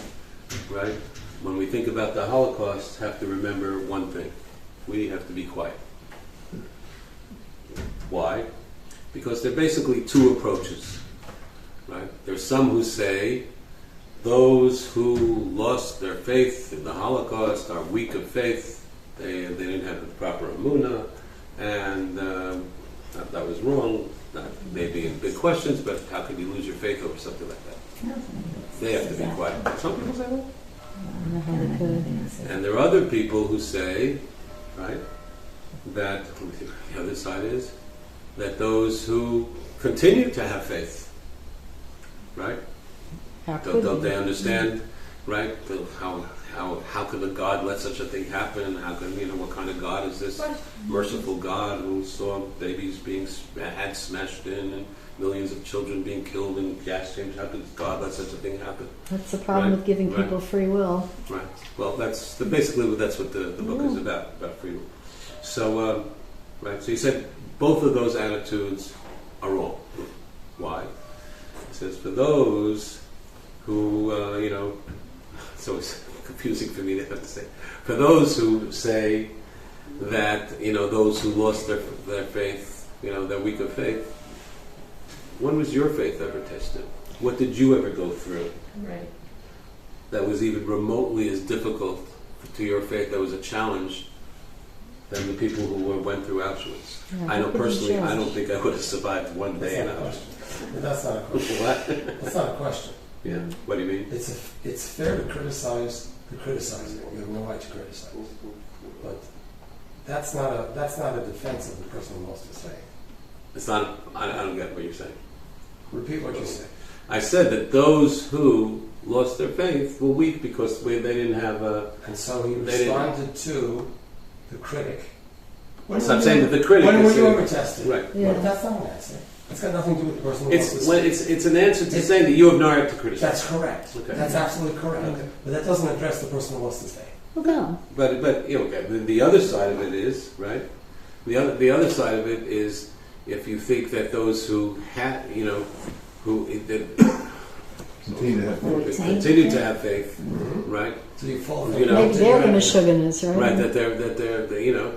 S1: right, when we think about the Holocaust, have to remember one thing: we have to be quiet. Why? Because there are basically two approaches, right? There's some who say those who lost their faith in the Holocaust are weak of faith. They didn't have the proper emunah, and that was wrong. Maybe in big questions, but how can you lose your faith over something like that? They have to be quiet. Some people say that. And there are other people who say, right, that the other side is that those who continue to have faith, right, don't they understand, right, how could a God let such a thing happen? How can, what kind of God is this merciful God who saw babies being had smashed in and millions of children being killed in gas chambers? How could God let such a thing happen?
S2: That's the problem with giving people free will.
S1: Right. Well, basically that's what the book is about free will. So, right. So he said both of those attitudes are wrong. Why? He says for those who, so it's confusing for me to have to say. For those who say that, those who lost their faith, they're weak of faith, when was your faith ever tested? What did you ever go through?
S8: Right.
S1: that was even remotely as difficult to your faith, that was a challenge, than the people who went through Auschwitz.
S2: Yeah,
S1: I know
S2: it was a
S1: personally, I
S2: challenge.
S1: don't think I would have survived one day in
S4: That's not a
S1: Auschwitz.
S4: question. That's not a question.
S1: What?
S4: That's not a question.
S1: Yeah. What do you mean?
S4: It's fair to criticize it. You have no right to criticize. But that's not a defense of the person who lost his faith.
S1: It's not. I don't get what you're saying.
S4: Repeat what you said.
S1: I said that those who lost their faith were weak because they didn't have a.
S4: And so he
S1: They didn't-
S4: responded to the critic.
S1: Stop saying that the critic
S4: When
S1: is
S4: were you
S1: saying-
S4: ever tested?
S1: Right.
S2: Yeah.
S4: But that's not an answer. It's got nothing to do with the person who lost his faith.
S1: It's an answer to saying that you have no right to criticize.
S4: That's correct.
S1: Okay.
S4: That's absolutely correct.
S1: Okay.
S4: But that doesn't address the person who lost his faith.
S2: No.
S1: But you know, okay. The other side of it is right. The other side of it is if you think that those who had who
S3: Continue to have faith.
S1: continue to have faith, right?
S4: So you fall
S1: You know,
S2: Maybe they're the Meshuggahs, right?
S1: Right, that they're you know,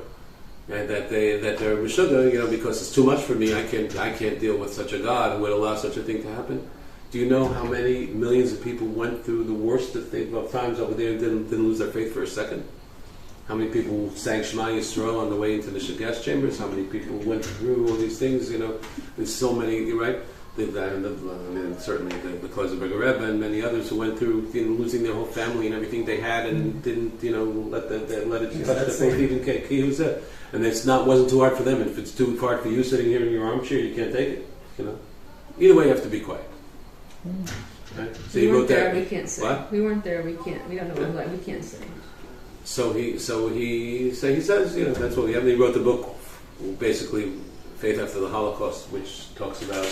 S1: and that they're Meshuggah, you know, because it's too much for me. I can't deal with such a God who would allow such a thing to happen. Do you know how many millions of people went through the worst of times over there and didn't lose their faith for a second? How many people sang Shema Yisrael on the way into the gas chambers? How many people went through all these things? You know, there's so many, right? Certainly the Kloisenberger Rebbe and many others who went through losing their whole family and everything they had and didn't let it touch the faith even cake. He was there, and wasn't too hard for them. And if it's too hard for you sitting here in your armchair, you can't take it. You know, either way, you have to be quiet. Right? So
S8: We
S1: he
S8: weren't
S1: wrote
S8: there,
S1: that.
S8: we can't say.
S1: What?
S8: We weren't there, we can't. We don't know what it was like, we can't say.
S1: So he says, you know, that's what we have. And he wrote the book, basically, Faith After the Holocaust, which talks about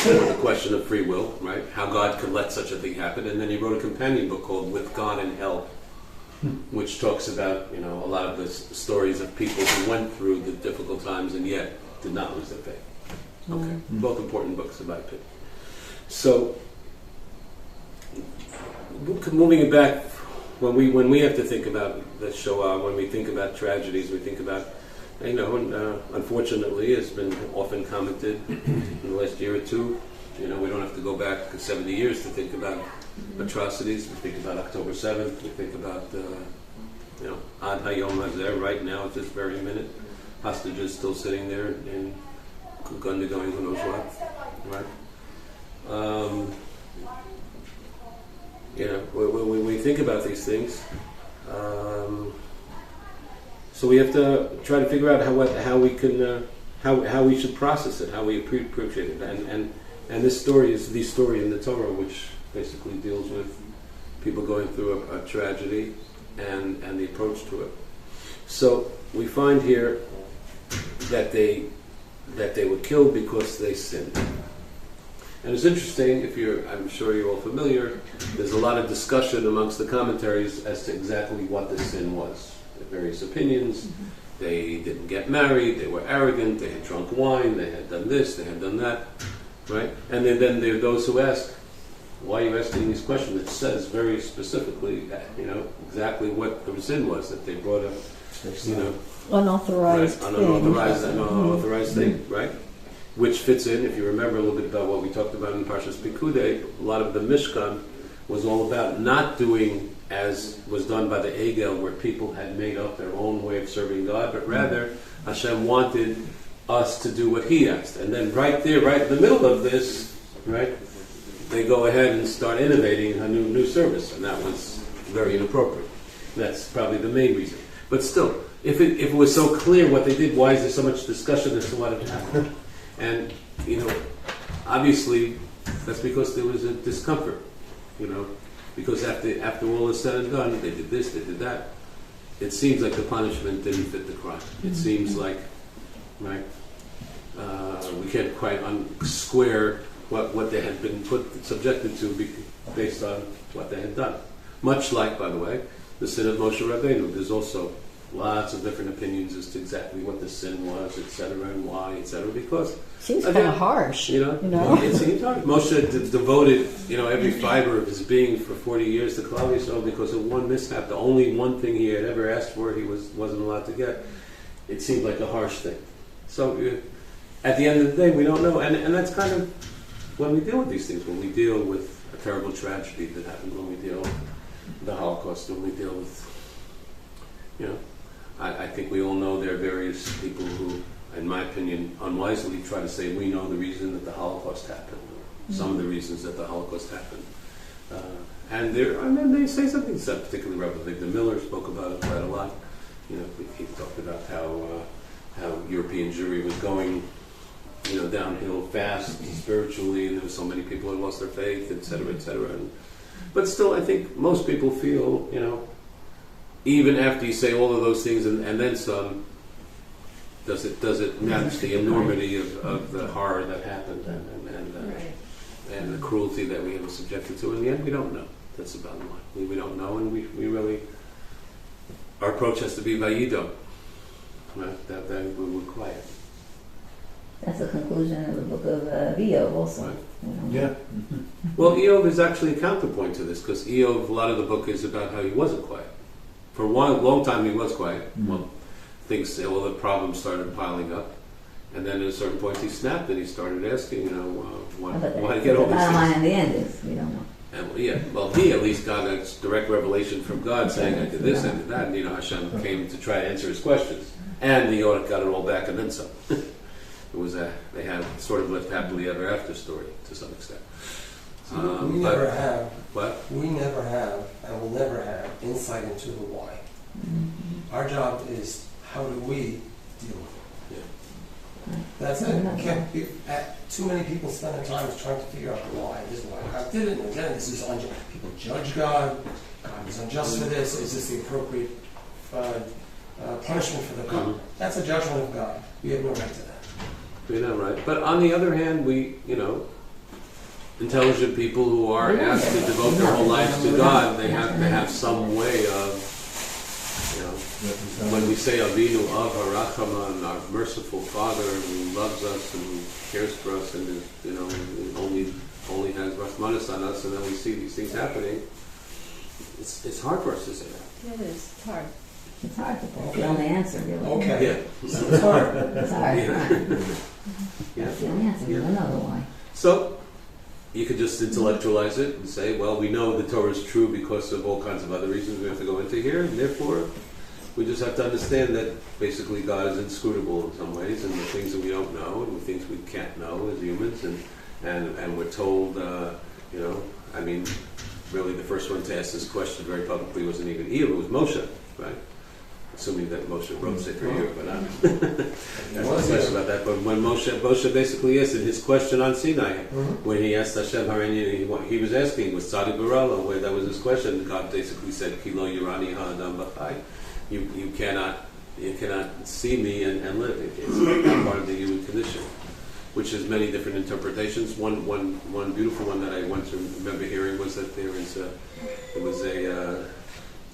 S1: the question of free will, right? How God could let such a thing happen. And then he wrote a companion book called With God in Hell, which talks about, you know, a lot of the stories of people who went through the difficult times and yet did not lose their faith. Okay, both important books in my opinion. So, moving it back, when we have to think about the Shoah, when we think about tragedies, we think about, you know, and unfortunately, it's been often commented in the last year or two. You know, we don't have to go back 70 years to think about atrocities. We think about October 7th. We think about, you know, Ad Hayom Hazeh, right now at this very minute. Hostages still sitting there and undergoing who knows what, right? You know, when we think about these things, so we have to try to figure out how we can how we should process it, how we appreciate it, and this story is the story in the Torah, which basically deals with people going through a tragedy and the approach to it. So we find here that they were killed because they sinned. And it's interesting, I'm sure you're all familiar, there's a lot of discussion amongst the commentaries as to exactly what the sin was. There are various opinions. They didn't get married, they were arrogant, they had drunk wine, they had done this, they had done that, right? And then there are those who ask, why are you asking these questions? It says very specifically, you know, exactly what the sin was, that they brought up, you know,
S2: Unauthorized
S1: right,
S2: thing.
S1: unauthorized thing, right? Which fits in, if you remember a little bit about what we talked about in Parshas Pekudei, a lot of the Mishkan was all about not doing as was done by the Egel, where people had made up their own way of serving God, but rather Hashem wanted us to do what He asked. And then right there, right in the middle of this, right, they go ahead and start innovating a new service, and that was very inappropriate. That's probably the main reason. But still, if it was so clear what they did, why is there so much discussion as to what had happened? And, you know, obviously, that's because there was a discomfort, you know, because after all is said and done, they did this, they did that. It seems like the punishment didn't fit the crime. It seems like, right, we can't quite square what they had been subjected to based on what they had done. Much like, by the way, the sin of Moshe Rabbeinu. There's also lots of different opinions as to exactly what the sin was, etc., and why, etc., because
S2: Seems kind of harsh.
S1: you know? It seems harsh. Moshe devoted, you know, every fiber of his being for 40 years to Klal Yisrael because of one mishap. The only one thing he had ever asked for, he wasn't allowed to get. It seemed like a harsh thing. So at the end of the day, we don't know, and that's kind of when we deal with these things. When we deal with a terrible tragedy that happened, when we deal the Holocaust when we deal with, you know, I think we all know there are various people who, in my opinion, unwisely try to say we know the reason that the Holocaust happened, or some of the reasons that the Holocaust happened. And then they say something that's particularly relevant. Victor Miller spoke about it quite a lot. You know, he talked about how European Jewry was going, you know, downhill fast spiritually, and there were so many people who lost their faith, et cetera, et cetera. But still, I think most people feel, you know, even after you say all of those things and then some, does it match the enormity of the horror that happened and the cruelty that we were subjected to? In the end, we don't know. That's the bottom line. We don't know, and we really, our approach has to be vayido, right? That we were quiet.
S7: That's the conclusion of the book of Eov also.
S1: Right.
S7: You know?
S3: Yeah.
S1: Well, Eov is actually a counterpoint to this, because Eov, a lot of the book is about how he wasn't quiet. For a long time he was quiet.
S3: Mm-hmm.
S1: Well, the problems started piling up. And then at a certain point he snapped and he started asking, you know, why get all
S7: the
S1: these
S7: bottom line
S1: things?
S7: in the end is we don't know.
S1: And, he at least got a direct revelation from God saying, I did this, I did that. And, you know, Hashem came to try to answer his questions. And he got it all back and then some. It was they had sort of lived happily ever after story to some extent.
S4: We never have.
S1: What?
S4: We never have, and will never have, insight into the why.
S7: Mm-hmm.
S4: Our job is how do we deal with it.
S1: Yeah.
S4: That's it. Can't be, too many people spend their time trying to figure out the why. This is why God did it, and again, this is unjust. People judge God. God is unjust for this. Is this the appropriate punishment for the God?
S1: Mhm.
S4: That's a judgment of God. We have no right to that.
S1: You know, right? But on the other hand, we, you know, intelligent people who are asked to devote their whole lives to God, they have some way of, you know, when we say Avinu, Av HaRachaman, our merciful Father who loves us and who cares for us and is, you know, only has Rachmanis on us, and then we see these things happening, it's hard for us to say that.
S8: It is. It's hard.
S7: It's hard to put the only answer, really.
S4: Okay.
S1: Yeah.
S4: It's hard.
S7: It's hard.
S1: Yeah.
S7: That's the only answer. We don't know the why.
S1: So, you could just intellectualize it and say, well, we know the Torah is true because of all kinds of other reasons we have to go into here, and therefore we just have to understand that basically God is inscrutable in some ways, and the things that we don't know, and the things we can't know as humans, and we're told, you know, I mean, really the first one to ask this question very publicly wasn't even Eve, it was Moshe, right? Assuming that Moshe wrote Sefer Year, but there's no question about that. But when Moshe basically asked in his question on Sinai, when he asked Hashem, he was asking, was Tzadi Barala, where that was his question, God basically said, Kilo Yirani Ha'adam B'chai. You cannot see me and live. It's not part of the human condition, which has many different interpretations. One beautiful one that I once remember hearing was that there was a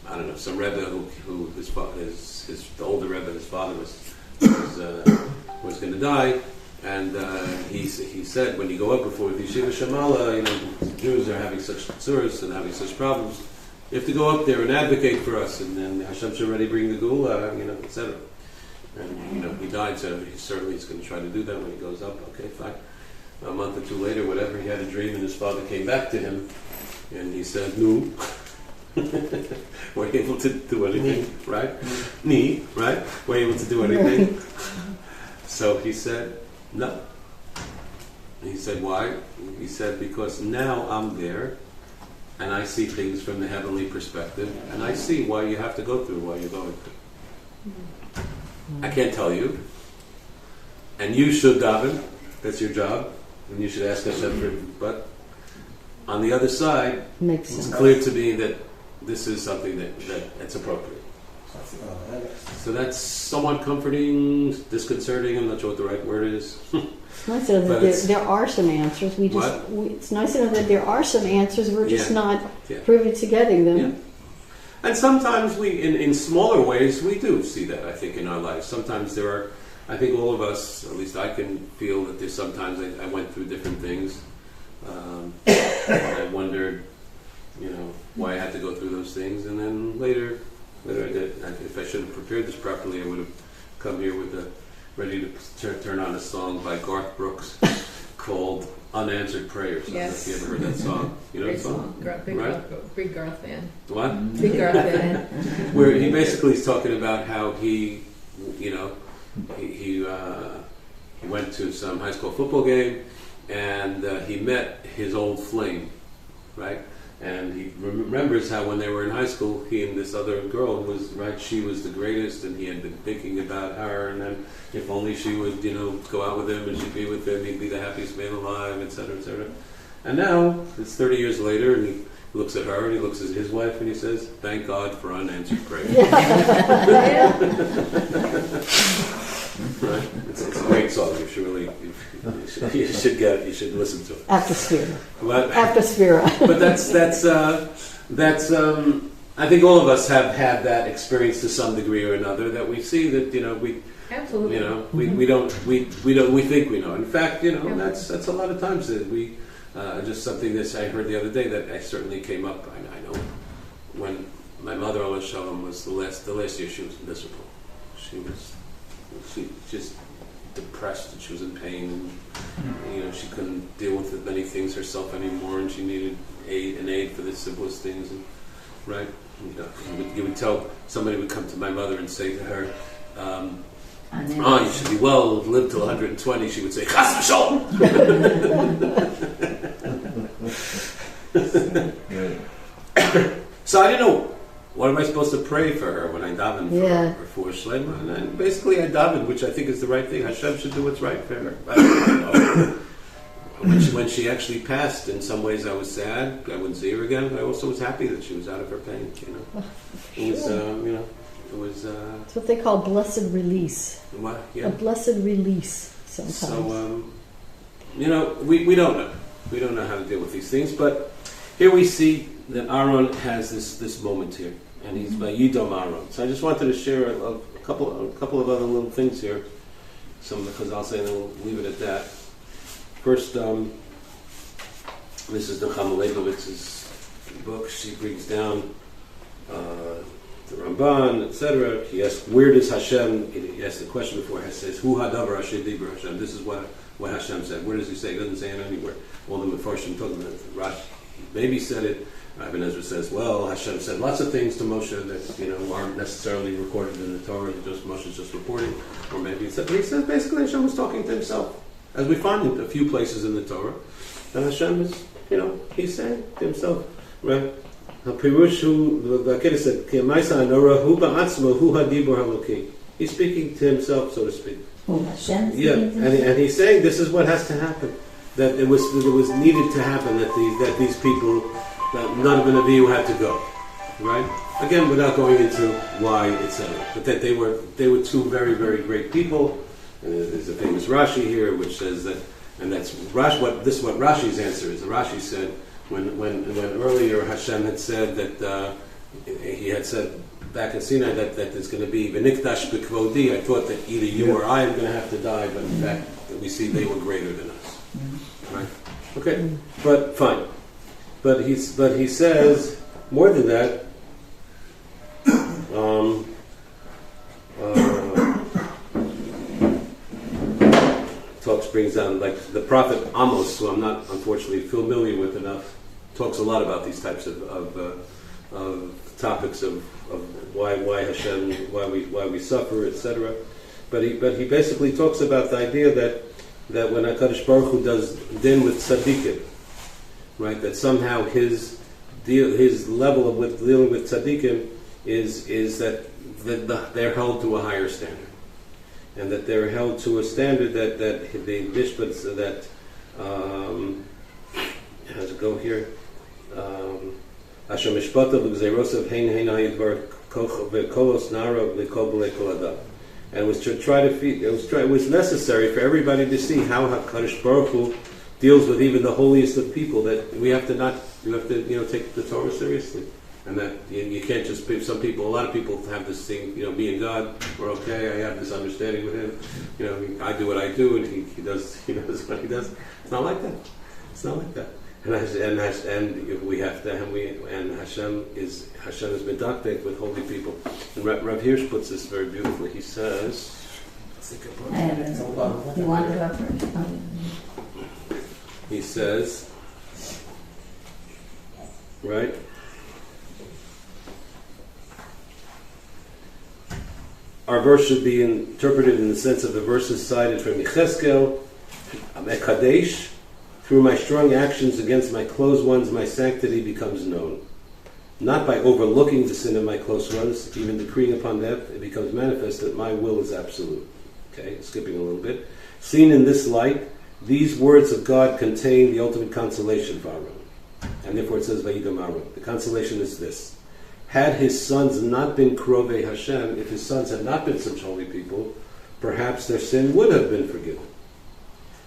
S1: I don't know, some Rebbe who the older Rebbe, his father was going to die, and he said, when you go up before the Yeshiva Shamala, you know, Jews are having such tsuras and having such problems, you have to go up there and advocate for us, and then Hashem should already bring the Geula, you know, etc. And, you know, he died, so he certainly is going to try to do that when he goes up. Okay, fine. A month or two later, whatever, he had a dream, and his father came back to him, and he said, "No." Were you able to do anything, right? Me, right? Were you able to do anything? So he said, no. He said, why? He said, because now I'm there, and I see things from the heavenly perspective, and I see why you have to go through what you're going through. I can't tell you. And you should daven. That's your job. And you should ask Hashem for it. But on the other side,
S2: Makes
S1: it's
S2: sense.
S1: clear to me that this is something that's appropriate. So that's somewhat comforting, disconcerting. I'm not sure what the right word is.
S2: It's nice to know
S1: But
S2: that there are some answers. It's nice to know that there are some answers. We're just not privy to getting them.
S1: Yeah. And sometimes we, in smaller ways, we do see that, I think, in our lives. Sometimes there are, I think all of us, at least I can feel that there's sometimes I went through different things. And I wondered, you know, why I had to go through those things. And then later I did. If I should have prepared this properly, I would have come here with ready to turn on a song by Garth Brooks called Unanswered Prayers. I don't know if you
S8: Yes.
S1: ever heard that song. You know
S8: Great
S1: that song?
S8: Big Garth fan.
S1: What?
S8: Big Garth fan.
S1: Where he basically is talking about how he went to some high school football game and he met his old flame, right? And he remembers how when they were in high school, he and this other girl she was the greatest, and he had been thinking about her, and then if only she would, go out with him and she'd be with him, he'd be the happiest man alive, etc., etc. And now, it's 30 years later, and he looks at her, and he looks at his wife, and he says, "Thank God for unanswered prayers." Right? It's a great song. You should really, you should get it. You should listen to it.
S2: Atmosphere.
S1: But,
S2: Atmosphere.
S1: but that's. I think all of us have had that experience to some degree or another. That we see that we.
S8: Absolutely.
S1: We think we know. In fact, that's a lot of times that we just something that I heard the other day that I certainly came up. I know when my mother, Allah Shalom, was the last year she was miserable. She just depressed and she was in pain, and she couldn't deal with many things herself anymore, and she needed aid for the simplest things. And, right? You would tell somebody would come to my mother and say to her, you should be well, live till 120. She would say, Chas v'sholom. So I didn't know, what am I supposed to pray for her when I daven for Shlema? And then basically I daven, which I think is the right thing. Hashem should do what's right for her. I don't know. When she actually passed, in some ways I was sad. I wouldn't see her again. But I also was happy that she was out of her pain. It was, it was.
S2: It's what they call blessed release.
S1: What? Yeah.
S2: A blessed release. Sometimes.
S1: So, we don't know. We don't know how to deal with these things. But here we see that Aaron has this moment here, and he's by Yidom Aaron. So I just wanted to share a couple of other little things here. Because I'll say, and then we'll leave it at that. First, this is Nechama Leibovitz's book. She brings down the Ramban, etc. He asks, where does Hashem? He asked the question before. He says, "Hu hadavar asher dibra Hashem." This is what Hashem said. Where does he say? He doesn't say it anywhere. All the Mefarshim talking about Rashi. Maybe said it. Ibn Ezra says, well, Hashem said lots of things to Moshe that aren't necessarily recorded in the Torah. Moshe's just reporting, or maybe he said basically Hashem was talking to himself, as we find in a few places in the Torah. And Hashem is, he's saying to himself, right? He's speaking to himself, so to speak. Yeah, and he's saying this is what has to happen. That it was needed to happen that these people, that Nadav and Avihu had to go, right? Again, without going into why, etc. But that they were two very, very great people. And there's a famous Rashi here which says that, and that's Rashi. This is what Rashi's answer is. Rashi said when earlier Hashem had said that he had said back in Sinai that there's going to be v'nikdash b'kvodi. I thought that either you or I am going to have to die, but in fact we see they were greater than us. Right? Okay, but fine. But he says more than that. Brings down, like the prophet Amos, who I'm not unfortunately familiar with enough, talks a lot about these types of topics of why Hashem, why we suffer, etc. But he basically talks about the idea that when HaKadosh Baruch Hu does din with tzaddikim, right, that somehow his level of dealing with tzaddikim is that they're held to a higher standard. And that they're held to a standard that the mishpats that how to go here? Asher mishpatav l'gzeirosav hein hayidvar kolos nara l'kol b'lei kol adam. And was to try to feed. It was necessary for everybody to see how HaKadosh Baruch Hu deals with even the holiest of people. That you have to take the Torah seriously. And that you can't just pick some people. A lot of people have this thing, me and God, we're okay. I have this understanding with Him. I do what I do, and He does what He does. It's not like that. It's not like that. And Hashem is medactic with holy people. And Rav Hirsch puts this very beautifully. He says,
S7: You want to go first?
S1: he says, right? Our verse should be interpreted in the sense of the verses cited from Yechezkel, Mekadesh. Through my strong actions against my close ones, my sanctity becomes known. Not by overlooking the sin of my close ones, even decreeing upon them, it becomes manifest that my will is absolute. Okay, skipping a little bit. Seen in this light, these words of God contain the ultimate consolation for Aaron. And therefore it says, Vayidam Aaron. The consolation is this. Had his sons not been Krovei Hashem, if his sons had not been such holy people, perhaps their sin would have been forgiven.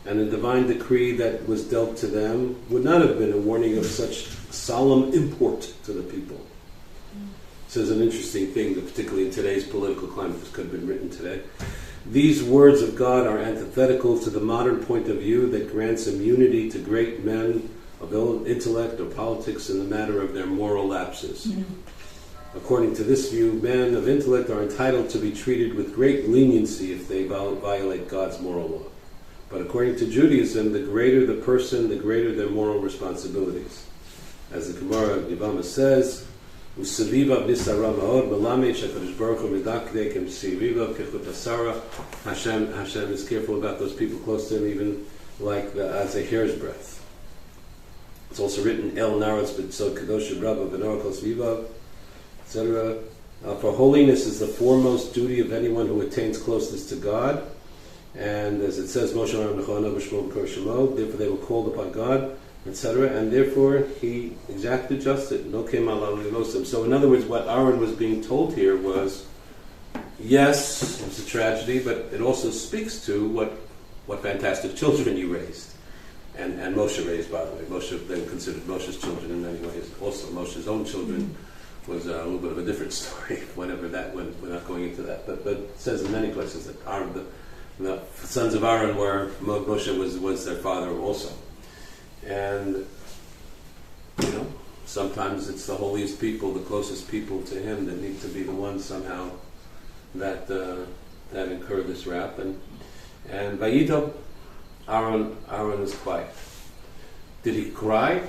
S1: And the divine decree that was dealt to them would not have been a warning of such solemn import to the people. This is an interesting thing, that particularly in today's political climate, this could have been written today. These words of God are antithetical to the modern point of view that grants immunity to great men of intellect or politics in the matter of their moral lapses. According to this view, men of intellect are entitled to be treated with great leniency if they violate God's moral law. But according to Judaism, the greater the person, the greater their moral responsibilities. As the Gemara Yevama says, "Usaviva b'nisara ma'od b'lamed shekadosh baruch hu medakdek em siviva kechut asara." Hashem is careful about those people close to him, even like as a hair's breadth. It's also written, "El naras b'tzod kadosh rabba v'norakos viva," etc. For holiness is the foremost duty of anyone who attains closeness to God. And as it says, Moshe therefore they were called upon God, etc. And therefore he exacted justice. So in other words, what Aaron was being told here was, yes, it's a tragedy, but it also speaks to what fantastic children you raised. And Moshe raised, by the way. Moshe then considered Moshe's children in many ways. Also Moshe's own children was a little bit of a different story, whenever that went. We're not going into that. But it says in many places that the sons of Aaron were, Moshe was their father also. And, sometimes it's the holiest people, the closest people to him that need to be the ones somehow that incur this wrath. And Vayidam, Aaron is quiet. Did he cry?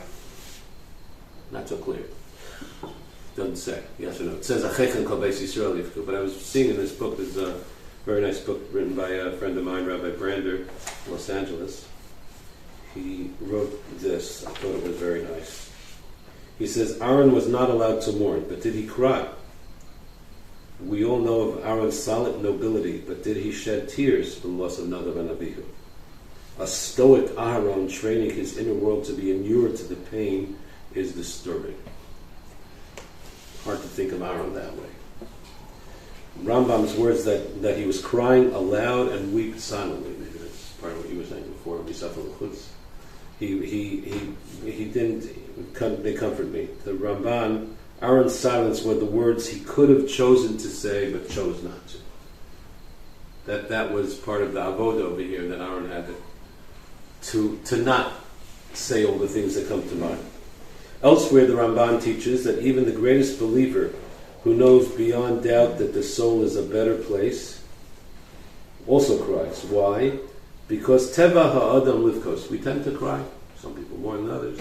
S1: Not so clear. Doesn't say, yes or no. It says, Achechem kol beis Yisrael. But I was seeing in this book, there's a very nice book written by a friend of mine, Rabbi Brander, Los Angeles. He wrote this. I thought it was very nice. He says, Aaron was not allowed to mourn, but did he cry? We all know of Aaron's solid nobility, but did he shed tears for the loss of Nadav and Avihu? A stoic Aaron training his inner world to be inured to the pain is disturbing. Hard to think of Aaron that way. Rambam's words that he was crying aloud and weep silently. Maybe that's part of what you were saying before. He didn't. They comfort me. The Ramban, Aaron's silence were the words he could have chosen to say but chose not to. That was part of the avodah over here that Aaron had to not say all the things that come to mind. Elsewhere, the Ramban teaches that even the greatest believer, who knows beyond doubt that the soul is a better place, also cries. Why? Because teva ha'adam livkos. We tend to cry. Some people more than others.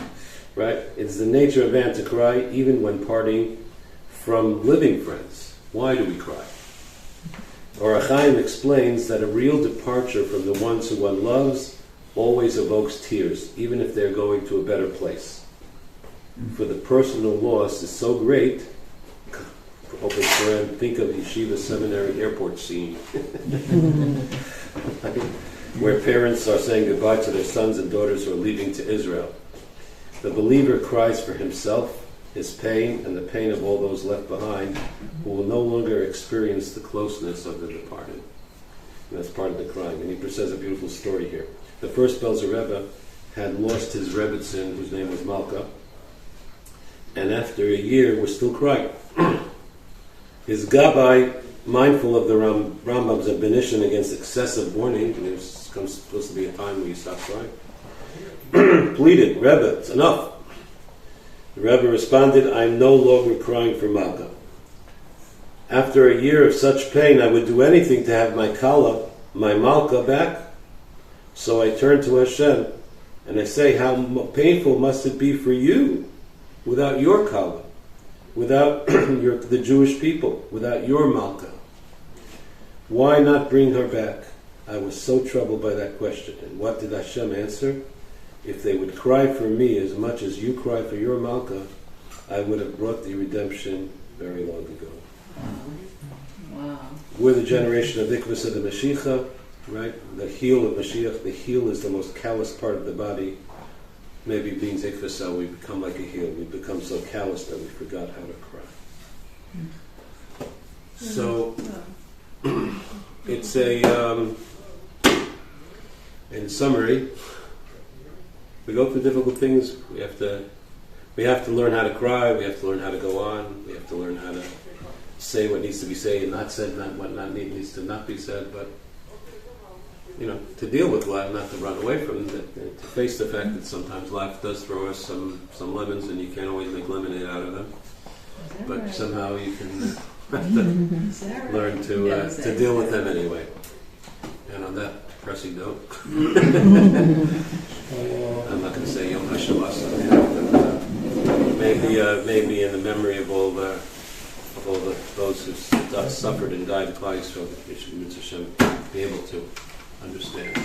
S1: Right? It's the nature of man to cry even when parting from living friends. Why do we cry? Or Chaim explains that a real departure from the ones who one loves always evokes tears, even if they're going to a better place. For the personal loss is so great. Open friend, think of Yeshiva Seminary airport scene, where parents are saying goodbye to their sons and daughters who are leaving to Israel. The believer cries for himself, his pain, and the pain of all those left behind, who will no longer experience the closeness of the departed. And that's part of the crying. And he says a beautiful story here. The first Belzer Rebbe had lost his Rebbitzin, whose name was Malka, and after a year was still crying. His Gabbai, mindful of the Rambam's admonition against excessive mourning, and there's supposed to be a time where you stop crying, pleaded, Rebbe, it's enough. The Rebbe responded, I'm no longer crying for Malka. After a year of such pain, I would do anything to have my Kala, my Malka, back. So I turned to Hashem, And I say, how painful must it be for you without your Kala, without the Jewish people, without your Malka? Why not bring her back? I was so troubled by that question. And what did Hashem answer? If they would cry for me as much as you cry for your Malka, I would have brought the redemption very long ago.
S8: Wow.
S1: We're the generation of Ikvus of the Mashiach, right? The heel of Mashiach. The heel is the most callous part of the body. Maybe being Ikvus, we become like a heel. We become so callous that we forgot how to cry. So, it's in summary, we go through difficult things. We have to learn how to cry. We have to learn how to go on. We have to learn how to say what needs to be said and not said, what needs to not be said. But to deal with life, not to run away from it, to face the fact that sometimes life does throw us some lemons, and you can't always make lemonade out of them. But
S8: right?
S1: somehow you can learn to deal with them anyway. And on that depressing note, I'm not going to say Yom HaShoah, but maybe in the memory of all those who suffered and died in Klal Yisrael, that we should, Hashem, be able to understand.